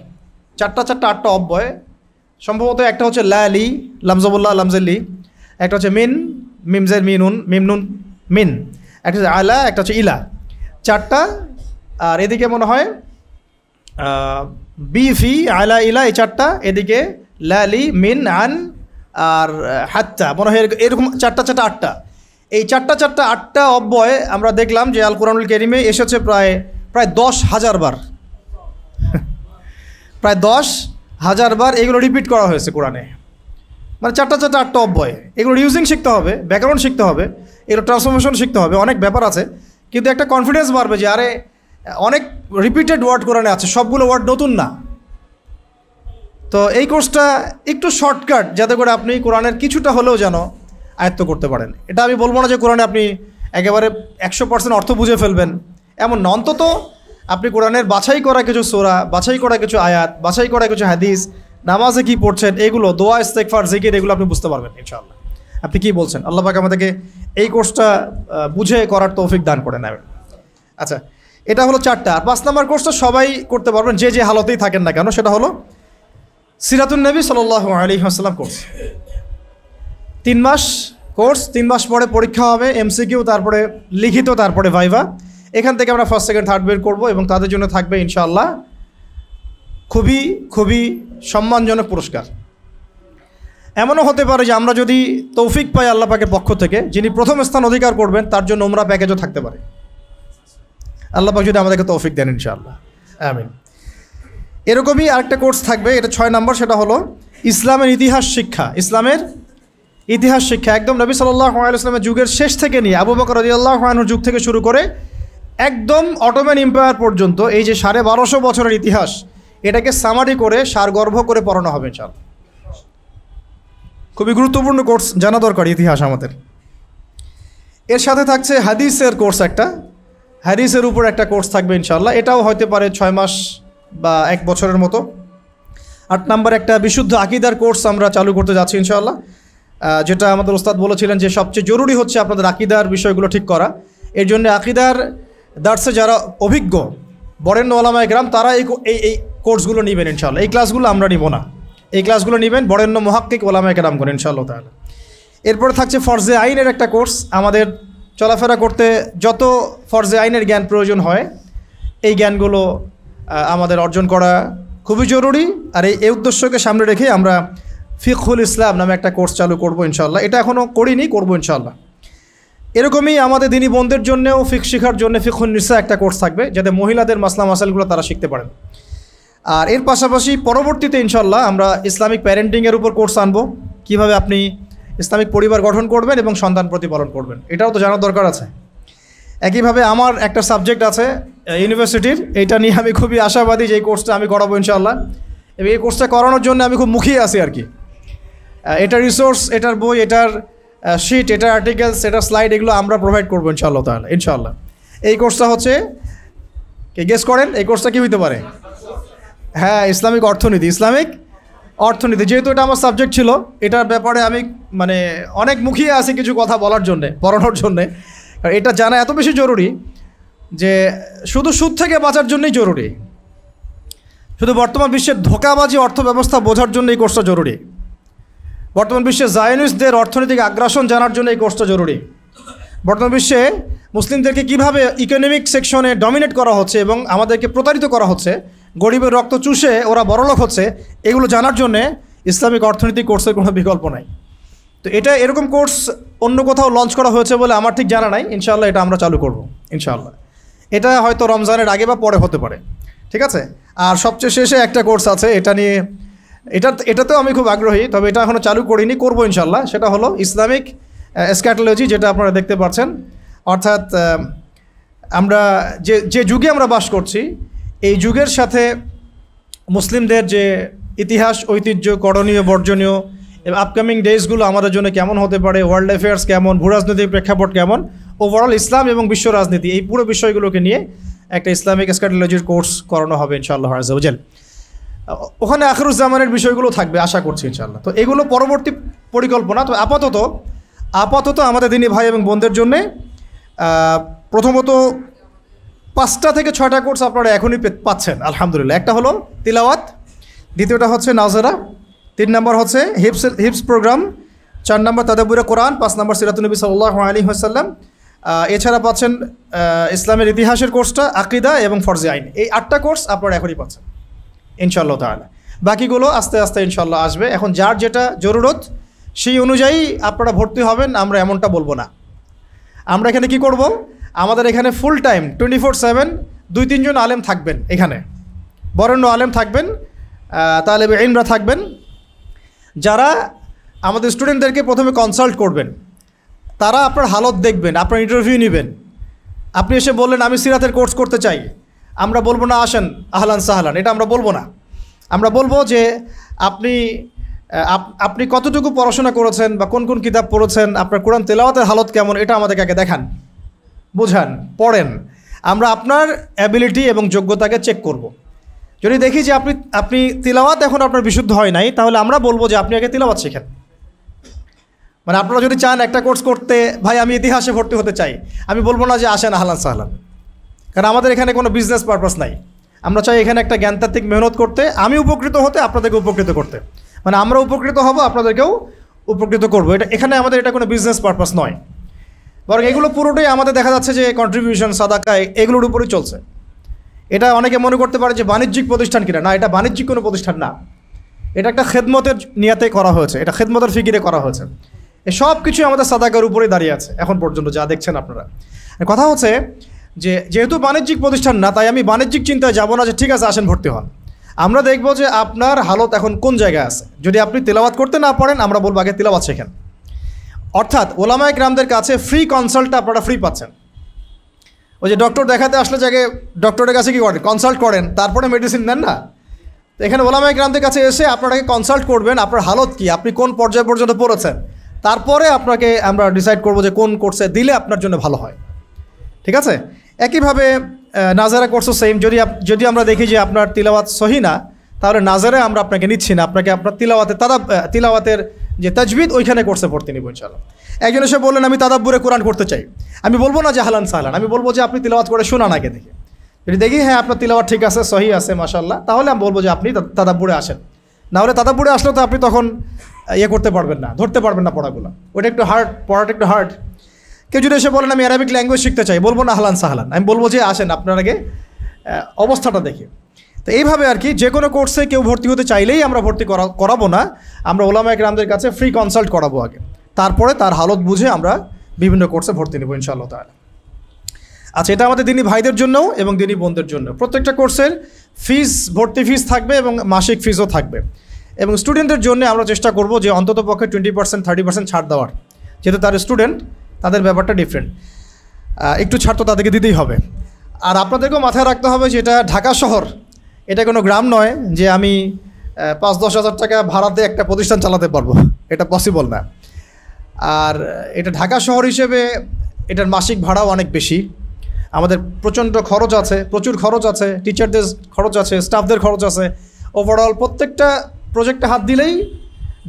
চারটা আটটা অব্যয়, সম্ভবত একটা হচ্ছে লালি, লামজাবুল্লাহ লামজাল্লি, একটা হচ্ছে মিন, মিমজের মিনুন, মিমনুন মিন, একটা হচ্ছে আলা, একটা হচ্ছে ইলা, চারটা। আর এদিকে মনে হয় বি ফি আলা ইলা, এই চারটা, এদিকে লালি মিন আন আর হাত্তা, মনে হয় এরকম চারটা আটটা। এই চারটা আটটা অব্যয় আমরা দেখলাম যে আল কোরআনুল কারীমে এসেছে প্রায় 10,000 বার, প্রায় 10,000 বার এগুলো রিপিট করা হয়েছে কোরআনে। মানে চারটা আটটা অব্যয়, এগুলো ইউজিং শিখতে হবে, ব্যাকরণ শিখতে হবে, এগুলো ট্রান্সফরমেশন শিখতে হবে, অনেক ব্যাপার আছে। কিন্তু একটা কনফিডেন্স বাড়বে যে আরে অনেক রিপিটেড ওয়ার্ড কোরআনে আছে, সবগুলো ওয়ার্ড নতুন না। তো এই কোর্সটা একটু শর্টকাট, যাতে করে আপনি কোরআনের কিছুটা হলেও যেন আয়ত্ত করতে পারেন। এটা আমি বলবো না যে কোরআনে আপনি একেবারে 100% অর্থ বুঝে ফেলবেন, এমন না। অন্তত আপনি কোরআনের বাছাই করা কিছু সূরা, বাছাই করা কিছু আয়াত, বাছাই করা কিছু হাদিস, নামাজে কি পড়ছেন, এগুলো দোয়া, ইস্তেগফার, জিকির, এগুলো আপনি বুঝতে পারবেন ইনশাআল্লাহ। আপনি কি বলছেন? আল্লাহ পাক আমাদেরকে এই কোর্সটা বুঝে করার তৌফিক দান করে নেবেন। আচ্ছা, এটা হলো 4টা। আর 5 নম্বর কোর্সটা সবাই করতে পারবেন, যে হালতেই থাকেন না কেন, সেটা হলো সিরাতুন নবী সাল্লাল্লাহু আলাইহি ওয়াসাল্লাম কোর্স। 3 মাস কোর্স, 3 মাস পরে পরীক্ষা হবে, এমসিকিউ, তারপরে লিখিত, তারপরে ভাইভা। এখান থেকে আমরা ফার্স্ট, সেকেন্ড, থার্ড বের করবো এবং তাদের জন্য থাকবে ইনশাআল্লাহ খুবই সম্মানজনক পুরস্কার। এমনও হতে পারে যে আমরা যদি তৌফিক পাই আল্লাহ পাকের পক্ষ থেকে, যিনি প্রথম স্থান অধিকার করবেন তার জন্য উমরা প্যাকেজও থাকতে পারে, আল্লাহ পাক যদি আমাদেরকে তৌফিক দেন ইনশাআল্লাহ, আমিন। এরকমই আরেকটা কোর্স থাকবে, এটা 6 নম্বর, সেটা হলো ইসলামের ইতিহাস শিক্ষা। ইসলামের ইতিহাস শিক্ষা একদম নবী সাল্লাল্লাহু আলাইহি ওয়াসাল্লামের যুগের শেষ থেকে নিয়ে আবু বকর রাদিয়াল্লাহু আনহুর যুগ থেকে শুরু করে একদম অটোম্যান এম্পায়ার পর্যন্ত এই যে 1250 বছরের ইতিহাস, এটাকে সামারি করে সারগর্ভ করে পড়ানো হবে ইনশাআল্লাহ। খুবই গুরুত্বপূর্ণ কোর্স, জানা দরকার ইতিহাস আমাদের। এর সাথে থাকছে হাদিসের কোর্স, একটা হাদিসের উপর একটা কোর্স থাকবে ইনশাআল্লাহ। এটাও হতে পারে 6 মাস বা 1 বছরের মতো। 8 নম্বর একটা বিশুদ্ধ আকীদার কোর্স আমরা চালু করতে যাচ্ছি ইনশাআল্লাহ, যেটা আমাদের ওস্তাদ বলেছিলেন যে সবচেয়ে জরুরি হচ্ছে আপনাদের আকীদার বিষয়গুলো ঠিক করা। এর জন্য আকীদার দার্সে যারা অভিজ্ঞ বরেণ্য ওলামায়ে কেরাম, তারা এই কোর্সগুলো নেবেন ইনশাআল্লাহ। এই ক্লাসগুলো আমরা নিব না, এই ক্লাসগুলো নেবেন বরেণ্য মুহাক্কিক ওলামায়ে কেরামগণ ইনশাআল্লাহ তাআলা। এরপরে থাকছে ফরজে আইনের একটা কোর্স। আমাদের চলাফেরা করতে যত ফরজে আইনের জ্ঞান প্রয়োজন হয়, এই জ্ঞানগুলো আমাদের অর্জন করা খুবই জরুরি। আর এই উদ্দেশ্যকে সামনে রেখে আমরা ফিকহুল ইসলাম নামে একটা কোর্স চালু করব ইনশাআল্লাহ। এটা এখনও করিনি, করব ইনশাআল্লাহ। এরকমই আমাদের দিনী বোনদের জন্যেও ফিক শেখার জন্য ফিকহুন নিসা একটা কোর্স থাকবে, যাতে মহিলাদের মাসলা মাসাইলগুলো তারা শিখতে পারেন। আর এর পাশাপাশি পরবর্তীতে ইনশাআল্লাহ আমরা ইসলামিক প্যারেন্টিংয়ের উপর কোর্স আনবো, কীভাবে আপনি ইসলামিক পরিবার গঠন করবেন এবং সন্তান প্রতিপালন করবেন, এটাও তো জানার দরকার আছে। একইভাবে আমার একটা সাবজেক্ট আছে ইউনিভার্সিটির, এইটা নিয়ে আমি খুবই আশাবাদী যে এই কোর্সটা আমি করাবো ইনশাআল্লাহ। এবং এই কোর্সটা করানোর জন্য আমি খুব মুখিয়ে আছি আর কি। এটার রিসোর্স, এটার বই, এটার শিট, এটার আর্টিকেলস, এটার স্লাইড, এগুলো আমরা প্রোভাইড করবো ইনশাআল্লাহ তাহলে ইনশাআল্লাহ। এই কোর্সটা হচ্ছে, কে গেস করেন এই কোর্সটা কী হইতে পারে? হ্যাঁ, ইসলামিক অর্থনীতি। ইসলামিক অর্থনীতি, যেহেতু এটা আমার সাবজেক্ট ছিল, এটার ব্যাপারে আমি মানে অনেক মুখিয়ে আছি কিছু কথা বলার জন্যে, পড়ানোর জন্যে। কারণ এটা জানা এত বেশি জরুরি যে শুধু সুদ থেকে বাঁচার জন্যই জরুরি, শুধু বর্তমান বিশ্বের ধোঁকাবাজি অর্থ ব্যবস্থা বোঝার জন্য এই কোর্সটা জরুরি, বর্তমান বিশ্বে জায়নিস্টদের অর্থনৈতিক আগ্রাসন জানার জন্য এই কোর্সটা জরুরি, বর্তমান বিশ্বে মুসলিমদেরকে কীভাবে ইকোনমিক সেকশনে ডমিনেট করা হচ্ছে এবং আমাদেরকে প্রতারিত করা হচ্ছে, গরিবের রক্ত চুষে ওরা বড়লোক হচ্ছে, এগুলো জানার জন্যে ইসলামিক অর্থনীতি কোর্সের কোনো বিকল্প নাই। তো এটা এরকম কোর্স অন্য কোথাও লঞ্চ করা হয়েছে বলে আমার ঠিক জানা নাই। ইনশাআল্লাহ এটা আমরা চালু করব ইনশাআল্লাহ। এটা হয়তো রমজানের আগে বা পরে হতে পারে, ঠিক আছে। আর সবচেয়ে শেষে একটা কোর্স আছে, এটা নিয়ে এটাতেও আমি খুব আগ্রহী, তবে এটা এখনও চালু করিনি, করবো ইনশাআল্লাহ। সেটা হলো ইসলামিক এসক্যাটোলজি, যেটা আপনারা দেখতে পাচ্ছেন। অর্থাৎ আমরা যে যুগে আমরা বাস করছি, এই যুগের সাথে মুসলিমদের যে ইতিহাস, ঐতিহ্য, করণীয়, বর্জনীয় এবং আপকামিং ডেজগুলো আমাদের জন্য কেমন হতে পারে, ওয়ার্ল্ড অ্যাফেয়ার্স কেমন, ভূরাজনৈতিক প্রেক্ষাপট কেমন, ওভারঅল ইসলাম এবং বিশ্ব রাজনীতি, এই পুরো বিষয়গুলোকে নিয়ে একটা ইসলামিক এসক্যাটোলজির কোর্স করানো হবে ইনশাআল্লাহ আযজা ওয়া জাল। ওখানে আখিরুজ্জামানের বিষয়গুলো থাকবে আশা করছি ইনশাআল্লাহ। তো এগুলো পরবর্তী পরিকল্পনা। তো আপাতত আমাদের দিনী ভাই এবং বোনদের জন্যে প্রথমত 5টা থেকে 6টা কোর্স আপনারা এখনই পাচ্ছেন আলহামদুলিল্লাহ। একটা হলো তিলাওয়াত, দ্বিতীয়টা হচ্ছে নাজেরা, 3 নম্বর হচ্ছে হিপস প্রোগ্রাম, 4 নম্বর তাদাব্বুরে কোরআন, 5 নম্বর সিরাতুন নবী সাল্লাল্লাহু আলাইহি ওয়াসাল্লাম। এছাড়া পাচ্ছেন ইসলামের ইতিহাসের কোর্সটা, আকীদা এবং ফরজে আইন। এই 8টা কোর্স আপনারা এখনই পাচ্ছেন ইনশাআল্লাহ তাআলা। বাকিগুলো আস্তে আস্তে ইনশাআল্লাহ আসবে। এখন যার যেটা জরুরত সেই অনুযায়ী আপনারা ভর্তি হবেন, আমরা এমনটা বলবো না। আমরা এখানে কি করব, আমাদের এখানে ফুল টাইম 24/7 2-3 জন আলেম থাকবেন, এখানে বরেণ্য আলেম থাকবেন, তালেবে ইলমরা থাকবেন, যারা আমাদের স্টুডেন্টদেরকে প্রথমে কনসাল্ট করবেন। তারা আপনার হালত দেখবেন, আপনার ইন্টারভিউ নেবেন। আপনি এসে বললেন আমি সিরাতের কোর্স করতে চাই, আমরা বলবো না আসেন আহলান সাহলান, এটা আমরা বলবো না। আমরা বলবো যে আপনি কতটুকু পড়াশোনা করেছেন বা কোন কোন কিতাব পড়েছেন, আপনার কোরআন তেলাওয়াতের হালত কেমন, এটা আমাদেরকে আগে দেখান, বোঝান, পড়েন। আমরা আপনার অ্যাবিলিটি এবং যোগ্যতাকে চেক করব। যদি দেখি যে আপনি তিলাওয়াত এখন আপনার বিশুদ্ধ হয় নাই, তাহলে আমরা বলবো যে আপনি আগে তিলাওয়াত শেখেন। মানে আপনারা যদি চান একটা কোর্স করতে, ভাই আমি ইতিহাসে ভর্তি হতে চাই, আমি বলবো না যে আসেন আহলান সাহলান, কারণ আমাদের এখানে কোনো বিজনেস পারপাস নাই। আমরা চাই এখানে একটা জ্ঞানতাত্ত্বিক মেহনত করতে, আমি উপকৃত হতে, আপনাদেরকে উপকৃত করতে, মানে আমরা উপকৃত হব, আপনাদেরকেও উপকৃত করবো। এখানে আমাদের এটা কোনো বিজনেস পারপাস নয়, বরং এগুলো পুরোটাই আমাদের দেখা যাচ্ছে যে কন্ট্রিবিউশন, সাদাকা, এগুলোর উপরেই চলছে। এটা অনেকে মনে করতে পারে যে বাণিজ্যিক প্রতিষ্ঠান কিনা, না, এটা বাণিজ্যিক কোনো প্রতিষ্ঠান না, এটা একটা খেদমতের নিয়াতে করা হয়েছে, এটা খেদমতের ফিকিরে করা হয়েছে। এই সব কিছু আমাদের সাদাকার উপরেই দাঁড়িয়ে আছে এখন পর্যন্ত যা দেখছেন আপনারা। কথা হচ্ছে যে যেহেতু বাণিজ্যিক প্রতিষ্ঠান না, তাই আমি বাণিজ্যিক চিন্তায় যাব না যে ঠিক আছে আসেন ভর্তি হন। আমরা দেখব যে আপনার হালত এখন কোন জায়গায় আছে। যদি আপনি তেলাওয়াত করতে না পারেন, আমরা বলবো আগে তেলাওয়াত শেখেন। অর্থাৎ ওলামায়ে কেরামদের কাছে ফ্রি কনসাল্টটা আপনারা ফ্রি পাচ্ছেন। ওই যে ডক্টর দেখাতে আসলে জায়গায় ডক্টরের কাছে কি করেন, কনসাল্ট করেন, তারপরে মেডিসিন নেন না। তো এখানে ওলামায়ে কেরামদের কাছে এসে আপনাকে কনসাল্ট করবেন, আপনার হালত কি, আপনি কোন পর্যায় পর্যন্ত পড়েছেন, তারপরে আপনাকে আমরা ডিসাইড করব যে কোন কোর্সে দিলে আপনার জন্য ভালো হয়। ঠিক আছে? একইভাবে নাজারা কোর্সও সেম। যদি আমরা দেখি যে আপনার তিলাওয়াত সহি না, তাহলে নাজারে আমরা আপনাকে নিচ্ছি না, আপনাকে আপনার তিলাওয়াতের যে তাজবিদ ওইখানে কোর্সে ভর্তি নিব ইনশাআল্লাহ। একজন এসে বললেন আমি তাদাব্বুরে কোরআন করতে চাই, আমি বলবো না যে হালান সাহলান, আমি বলবো যে আপনি তিলাওয়াত করে শোনান আগে দেখে। যদি দেখি হ্যাঁ আপনার তিলাওয়াত ঠিক আছে, সহি আছে, মাশাআল্লাহ, তাহলে আমি বলবো যে আপনি তাদাব্বুরে আসেন। নাহলে তাদাব্বুরে আসলে তো আপনি তখন করতে পারবেন না, ধরতে পারবেন না পড়াগুলো, ওটা একটু হার্ড, পড়াটা একটু হার্ড। কেউ যদি এসে বলেন আমি অ্যারাবিক ল্যাঙ্গুয়েজ শিখতে চাই, বলবো না হালান সাহলান, আমি বলবো যে আসেন আপনার আগে অবস্থাটা দেখে। তো এইভাবে আর কি যে কোনো কোর্সে কেউ ভর্তি হতে চাইলেই আমরা ভর্তি করাবো না, আমরা ওলামায়ে কেরামদের কাছে ফ্রি কনসাল্ট করাবো আগে, তারপরে তার হালত বুঝে আমরা বিভিন্ন কোর্সে ভর্তি নেব ইনশাআল্লাহ তাআলা। আচ্ছা, এটা আমাদের দিনী ভাইদের জন্যও এবং দিনী বোনদের জন্য। প্রত্যেকটা কোর্সের ফিস, ভর্তি ফিস থাকবে এবং মাসিক ফিসও থাকবে। এবং স্টুডেন্টদের জন্য আমরা চেষ্টা করব যে অন্তত পক্ষে 20% 30% ছাড় দেওয়ার, যেহেতু তার স্টুডেন্ট, তাদের ব্যাপারটা ডিফারেন্ট, একটু ছাড় তো তাদেরকে দিতেই হবে। আর আপনাদেরকেও মাথায় রাখতে হবে যে এটা ঢাকা শহর, এটা কোনো গ্রাম নয় যে আমি 5-10 হাজার টাকা ভাড়াতে একটা প্রতিষ্ঠান চালাতে পারবো, এটা পসিবল না। আর এটা ঢাকা শহর হিসেবে এটার মাসিক ভাড়াও অনেক বেশি, আমাদের প্রচণ্ড খরচ আছে, প্রচুর খরচ আছে, টিচারদের খরচ আছে, স্টাফদের খরচ আছে। ওভারঅল প্রত্যেকটা প্রজেক্টে হাত দিলেই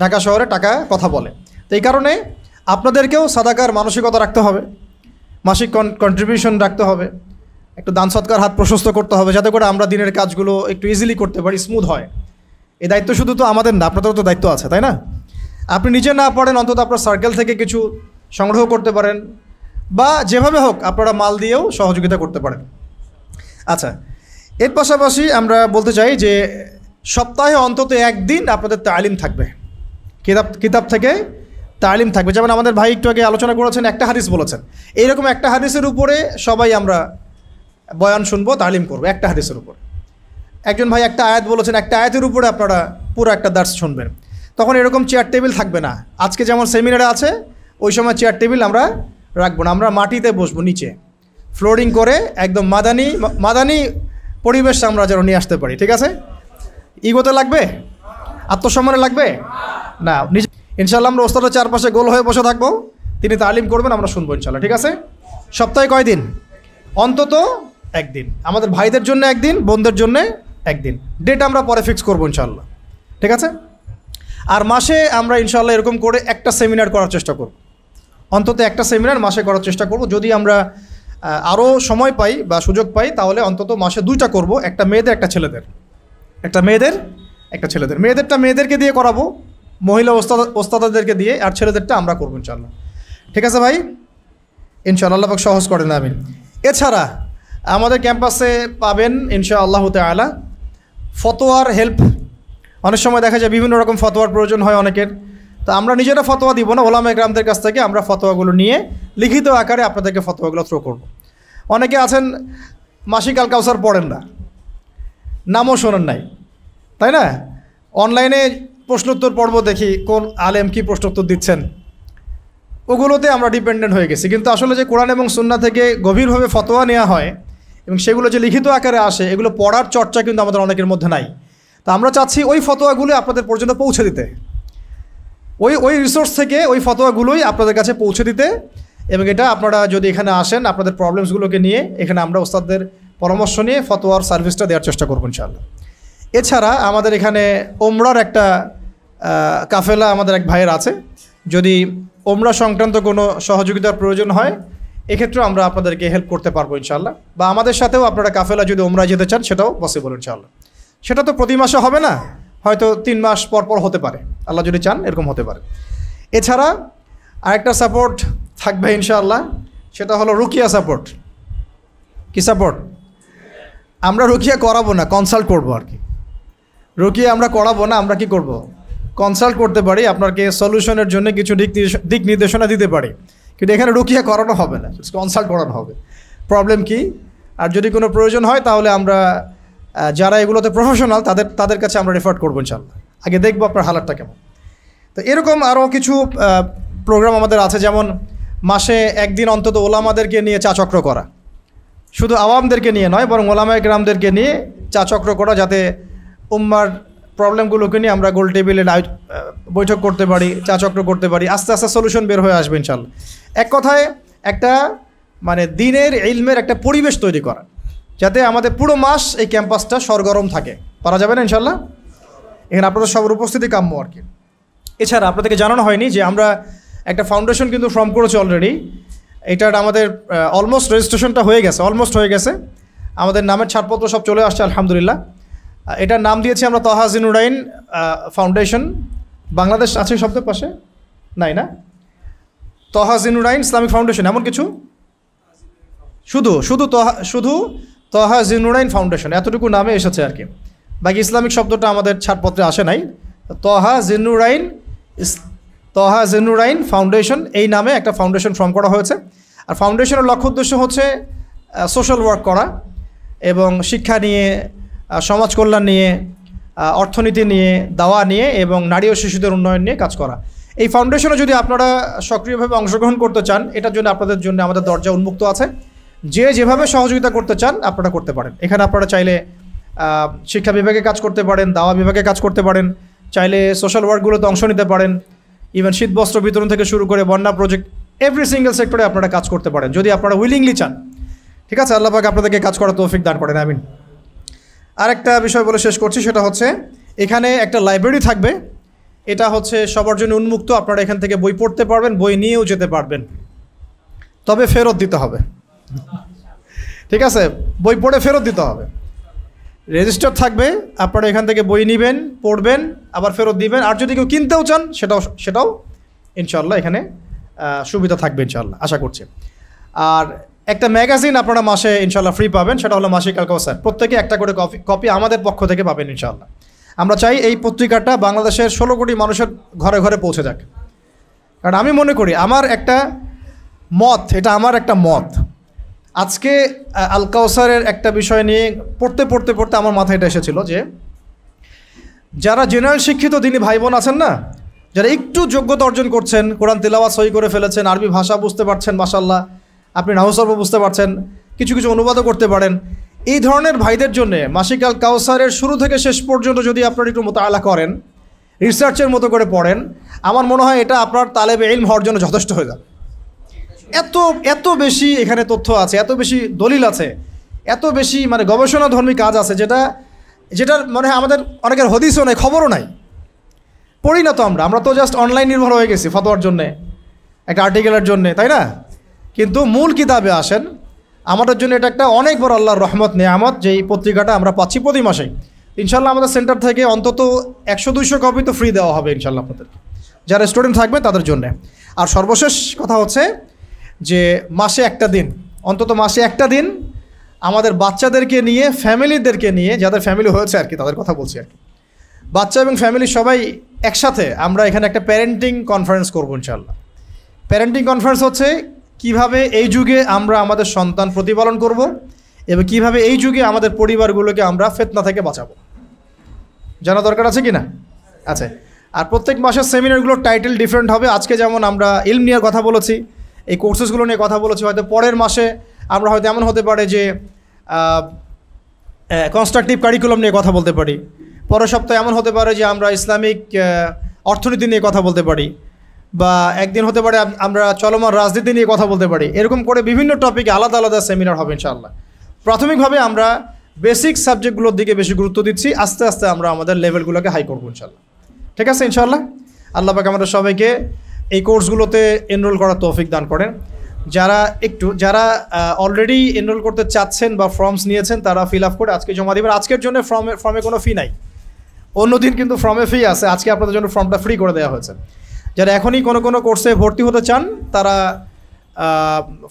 ঢাকা শহরে টাকা কথা বলে। তো এই কারণে আপনাদেরকেও সাদাকার মানসিকতা রাখতে হবে, মাসিক কন্ট্রিবিউশন রাখতে হবে, একটু দান সৎকার হাত প্রশস্ত করতে হবে, যাতে করে আমরা দিনের কাজগুলো একটু ইজিলি করতে পারি, স্মুথ হয়। এই দায়িত্ব শুধু তো আমাদের না, আপনাদেরও তো দায়িত্ব আছে, তাই না? আপনি নিজে না পারেন, অন্তত আপনার সার্কেল থেকে কিছু সংগ্রহ করতে পারেন, বা যেভাবে হোক আপনারা মাল দিয়েও সহযোগিতা করতে পারেন। আচ্ছা, এর পাশাপাশি আমরা বলতে চাই যে সপ্তাহে অন্তত একদিন আপনাদের তালিম থাকবে, কিতাব থেকে তালিম থাকবে। যেমন আমাদের ভাই একটু আগে আলোচনা করেছেন, একটা হাদিস বলেছেন, এইরকম একটা হাদিসের উপরে সবাই আমরা বয়ান শুনবো, তালিম করবো একটা হাদিসের উপর। একজন ভাই একটা আয়াত বলেছেন, একটা আয়াতের উপরে আপনারা পুরো একটা দার্স শুনবেন। তখন এরকম চেয়ার টেবিল থাকবে না, আজকে যেমন সেমিনারে আছে ওই সময় চেয়ার টেবিল আমরা রাখবো না, আমরা মাটিতে বসবো, নিচে ফ্লোরিং করে একদম মাদানি পরিবেশ আমরা যেন নিয়ে আসতে পারি। ঠিক আছে? ইগোতে লাগবে, আত্মসম্মানে লাগবে না, নিজে ইনশাআল্লাহ আমরা ওস্তাদের চারপাশে গোল হয়ে বসে থাকবো, তিনি তালিম করবেন, আমরা শুনবো ইনশাআল্লাহ। ঠিক আছে? সপ্তাহে কয়দিন? অন্তত একদিন, আমাদের ভাইদের জন্য একদিন, বোনদের জন্য একদিন। ডেট আমরা পরে ফিক্স করবো ইনশাআল্লাহ। ঠিক আছে? আর মাসে আমরা ইনশাআল্লাহ এরকম করে একটা সেমিনার করার চেষ্টা করব, অন্তত একটা সেমিনার মাসে করার চেষ্টা করব। যদি আমরা আরও সময় পাই বা সুযোগ পাই, তাহলে অন্তত মাসে 2টা করব, একটা মেয়েদের একটা ছেলেদের, একটা মেয়েদের একটা ছেলেদের, মেয়েদেরটা মেয়েদেরকে দিয়ে করাবো, মহিলা ওস্তাদাদেরকে দিয়ে, আর ছেলেদেরটা আমরা করবো ইনশাআল্লাহ। ঠিক আছে ভাই, ইনশাআল্লাহ আল্লাহ পাক সহজ করেন, আমিন। এছাড়া আমাদের ক্যাম্পাসে পাবেন ইনশাআল্লাহ তাআলা ফতোয়ার হেল্প। অনেক সময় দেখা যায় বিভিন্ন রকম ফতোয়ার প্রয়োজন হয় অনেকের, তো আমরা নিজেরা ফতোয়া দিব না, ওলামা ইকরামদের কাছ থেকে আমরা ফতোয়াগুলো নিয়ে লিখিত আকারে আপনাদেরকে ফতোয়াগুলো থ্রো করব। অনেকে আছেন মাসিক আল কাউসার পড়েন না, নামও শোনেন নাই, তাই না? অনলাইনে প্রশ্নোত্তর পর্ব দেখি, কোন আলেম কি প্রশ্নোত্তর দিচ্ছেন, ওগুলোতে আমরা ডিপেন্ডেন্ট হয়ে গেছি। কিন্তু আসলে যে কোরআন এবং সুন্নাহ থেকে গভীরভাবে ফতোয়া নেওয়া হয় এবং সেগুলো যে লিখিত আকারে আসে, এগুলো পড়ার চর্চা কিন্তু আমাদের অনেকের মধ্যে নাই। তা আমরা চাচ্ছি ওই ফতোয়াগুলো আপনাদের পর্যন্ত পৌঁছে দিতে, ওই রিসোর্স থেকে ওই ফতোয়াগুলোই আপনাদের কাছে পৌঁছে দিতে। এবং এটা আপনারা যদি এখানে আসেন, আপনাদের প্রবলেমসগুলোকে নিয়ে এখানে আমরা ওস্তাদদের পরামর্শ নিয়ে ফতোয়ার সার্ভিসটা দেওয়ার চেষ্টা করব ইনশাআল্লাহ। এছাড়া আমাদের এখানে ওমরার একটা কাফেলা আমাদের এক ভাইয়ের আছে, যদি ওমরা সংক্রান্ত কোনো সহযোগিতার প্রয়োজন হয় এক্ষেত্রেও আমরা আপনাদেরকে হেল্প করতে পারবো ইনশাআল্লাহ। বা আমাদের সাথেও আপনারা কাফেলা যদি ওমরা যেতে চান সেটাও পসিবল ইনশাআল্লাহ। সেটা তো প্রতি মাসে হবে না, হয়তো 3 মাস পর পর হতে পারে, আল্লাহ যদি চান এরকম হতে পারে। এছাড়া আরেকটা সাপোর্ট থাকবে ইনশাআল্লাহ, সেটা হলো রুকিয়া সাপোর্ট। কি সাপোর্ট? আমরা রুকিয়া করাবো না, কনসাল্ট করবো আর কি। রুকিয়া আমরা করাবো না, আমরা কি করব? কনসাল্ট করতে পারি, আপনাকে সলিউশনের জন্য কিছু দিক নির্দেশনা দিতে পারি, কিন্তু এখানে রুকিয়া করানো হবে না, কনসাল্ট করানো হবে প্রবলেম কি। আর যদি কোনো প্রয়োজন হয় তাহলে আমরা যারা এগুলোতে প্রফেশনাল তাদের কাছে আমরা রেফার করবো ইনশাআল্লাহ। আগে দেখবো আপনার হালাতটা কেমন। তো এরকম আরও কিছু প্রোগ্রাম আমাদের আছে, যেমন মাসে একদিন অন্তত ওলামাদেরকে নিয়ে চা চক্র করা, শুধু আওয়ামদেরকে নিয়ে নয় বরং ওলামা ইকরামদেরকে নিয়ে চা চক্র করা, যাতে উম্মার প্রবলেমগুলোকে নিয়ে আমরা গোল টেবিলে বৈঠক করতে পারি, চা চক্র করতে পারি, আস্তে আস্তে সলিউশন বের হয়ে আসবে ইনশাআল্লাহ। এক কথায় একটা মানে দিনের ইলমের একটা পরিবেশ তৈরি করা, যাতে আমাদের পুরো মাস এই ক্যাম্পাসটা সরগরম থাকে। পারা যাবে না ইনশাআল্লাহ? এখানে আপনাদের সবার উপস্থিতি কাম্য আর কি। এছাড়া আপনাদেরকে জানানো হয়নি যে আমরা একটা ফাউন্ডেশন কিন্তু ফর্ম করেছি অলরেডি। এটার আমাদের অলমোস্ট রেজিস্ট্রেশনটা হয়ে গেছে, আমাদের নামের ছাড়পত্র সব চলে আসছে আলহামদুলিল্লাহ। এটার নাম দিয়েছি আমরা তহা জিন্নুরাইন ফাউন্ডেশন। বাংলাদেশ আছে শব্দের পাশে? নাই না? তহা জিন্নুরাইন ইসলামিক ফাউন্ডেশন এমন কিছু, শুধু তহা জিন্নুরাইন ফাউন্ডেশন এতটুকু নামে এসেছে আর কি। বাকি ইসলামিক শব্দটা আমাদের ছাড়পত্রে আসে নাই। তহা জিন্নুরাইন ফাউন্ডেশন এই নামে একটা ফাউন্ডেশন ফর্ম করা হয়েছে। আর ফাউন্ডেশনের লক্ষ্য উদ্দেশ্য হচ্ছে সোশ্যাল ওয়ার্ক করা এবং শিক্ষা নিয়ে, সমাজ কল্যাণ নিয়ে, অর্থনীতি নিয়ে, দাওয়া নিয়ে এবং নারী ও শিশুদের উন্নয়ন নিয়ে কাজ করা। এই ফাউন্ডেশনে যদি আপনারা সক্রিয়ভাবে অংশগ্রহণ করতে চান, এটার জন্য আপনাদের জন্য আমাদের দরজা উন্মুক্ত আছে। যেভাবে সহযোগিতা করতে চান আপনারা করতে পারেন। এখানে আপনারা চাইলে শিক্ষা বিভাগে কাজ করতে পারেন, দাওয়া বিভাগে কাজ করতে পারেন, চাইলে সোশ্যাল ওয়ার্কগুলোতে অংশ নিতে পারেন, ইভেন শীত বস্ত্র বিতরণ থেকে শুরু করে বন্যা প্রজেক্ট, এভরি সিঙ্গেল সেক্টরে আপনারা কাজ করতে পারেন যদি আপনারা উইলিংলি চান। ঠিক আছে, আল্লাহ পাক আপনাদেরকে কাজ করার তৌফিক দান করেন, আমিন। আরেকটা বিষয় বলে শেষ করছি, সেটা হচ্ছে এখানে একটা লাইব্রেরি থাকবে। এটা হচ্ছে সবার জন্য উন্মুক্ত, আপনারা এখান থেকে বই পড়তে পারবেন, বই নিয়েও যেতে পারবেন, তবে ফেরত দিতে হবে। ঠিক আছে, বই পড়ে ফেরত দিতে হবে। রেজিস্টার থাকবে, আপনারা এখান থেকে বই নেবেন, পড়বেন, আবার ফেরত দিবেন। আর যদি কেউ কিনতেও চান সেটাও ইনশাআল্লাহ এখানে সুবিধা থাকবে ইনশাআল্লাহ, আশা করছি। আর একটা ম্যাগাজিন আপনারা মাসে ইনশাআল্লাহ ফ্রি পাবেন, সেটা হলো মাসিক আল কাউসার। প্রত্যেকে একটা করে কপি আমাদের পক্ষ থেকে পাবেন ইনশাআল্লাহ। আমরা চাই এই পত্রিকাটা বাংলাদেশের 16 কোটি মানুষের ঘরে ঘরে পৌঁছে যাক। কারণ আমি মনে করি, আমার একটা মত, আজকে আল কাউসারের একটা বিষয় নিয়ে পড়তে আমার মাথায় এটা এসেছিল যে যারা জেনারেল শিক্ষিত দিনী ভাই বোন আছেন না, যারা একটু যোগ্যতা অর্জন করছেন, কোরআন তিলাওয়াত সহি করে ফেলেছেন, আরবি ভাষা বুঝতে পারছেন মাশাআল্লাহ, আপনি নাহু সরফ বুঝতে পারছেন, কিছু অনুবাদও করতে পারেন, এই ধরনের ভাইদের জন্য মাসিক আল কাউসারের শুরু থেকে শেষ পর্যন্ত যদি আপনারা একটু মোতালা করেন, রিসার্চের মতো করে পড়েন, আমার মনে হয় এটা আপনার তালেবে ইলম হওয়ার জন্য যথেষ্ট হয়ে যাবে। এত বেশি এখানে তথ্য আছে, এত বেশি দলিল আছে, এত বেশি মানে গবেষণাধর্মী কাজ আছে, যেটার মানে আমাদের অনেকের হদিসও নাই, খবরও নাই, পড়ি না তো আমরা তো জাস্ট অনলাইন নির্ভর হয়ে গেছি ফতোয়ার জন্যে, একটা আর্টিকেলের জন্যে, তাই না? কিন্তু মূল কিতাবে আসেন, আমাদের জন্য এটা একটা অনেক বড় আল্লাহর রহমত, নেয়ামত, যেই পত্রিকাটা আমরা পাচ্ছি প্রতি মাসেই। ইনশাল্লাহ আমাদের সেন্টার থেকে অন্তত 100-200 কপি তো ফ্রি দেওয়া হবে ইনশাল্লাহ আপনাদেরকে, যারা স্টুডেন্ট থাকবে তাদের জন্য। আর সর্বশেষ কথা হচ্ছে যে মাসে একটা দিন, অন্তত মাসে একটা দিন আমাদের বাচ্চাদেরকে নিয়ে, ফ্যামিলিদেরকে নিয়ে, যাদের ফ্যামিলি হয়েছে আর কি, তাদের কথা বলছি আর কি, বাচ্চা এবং ফ্যামিলি সবাই একসাথে আমরা এখানে একটা প্যারেন্টিং কনফারেন্স করবো ইনশাল্লাহ। প্যারেন্টিং কনফারেন্স হচ্ছে কিভাবে এই যুগে আমরা আমাদের সন্তান প্রতিপালন করব এবং কিভাবে এই যুগে আমাদের পরিবারগুলোকে আমরা ফিতনা থেকে বাঁচাবো। জানা দরকার আছে কি না? আচ্ছা। আর প্রত্যেক মাসের সেমিনারগুলোর টাইটেল ডিফারেন্ট হবে। আজকে যেমন আমরা ইলম নিয়ে কথা বলেছি, এই কোর্সেসগুলো নিয়ে কথা বলেছি, হয়তো পরের মাসে আমরা হয়তো এমন হতে পারে যে কনস্ট্রাকটিভ কারিকুলাম নিয়ে কথা বলতে পারি, পরের সপ্তাহে এমন হতে পারে যে আমরা ইসলামিক অর্থনীতি নিয়ে কথা বলতে পারি, বা একদিন হতে পারে আমরা চলমান রাজনীতি নিয়ে কথা বলতে পারি। এরকম করে বিভিন্ন টপিকে আলাদা আলাদা সেমিনার হবে ইনশাআল্লাহ। প্রাথমিকভাবে আমরা বেসিক সাবজেক্টগুলোর দিকে বেশি গুরুত্ব দিচ্ছি, আস্তে আস্তে আমরা আমাদের লেভেলগুলোকে হাই করবো ইনশাআল্লাহ। ঠিক আছে ইনশাআল্লাহ। আল্লাহ পাক আমাদের সবাইকে এই কোর্সগুলোতে এনরোল করার তৌফিক দান করেন। যারা অলরেডি এনরোল করতে চাচ্ছেন বা ফর্মস নিয়েছেন তারা ফিল আপ করে আজকে জমা দেবেন। আজকের জন্য ফর্মে কোনো ফি নাই, অন্যদিন কিন্তু ফর্মে ফি আছে, আজকে আপনাদের জন্য ফর্মটা ফ্রি করে দেওয়া হয়েছে। যারা এখনই কোনো কোর্সে ভর্তি হতে চান তারা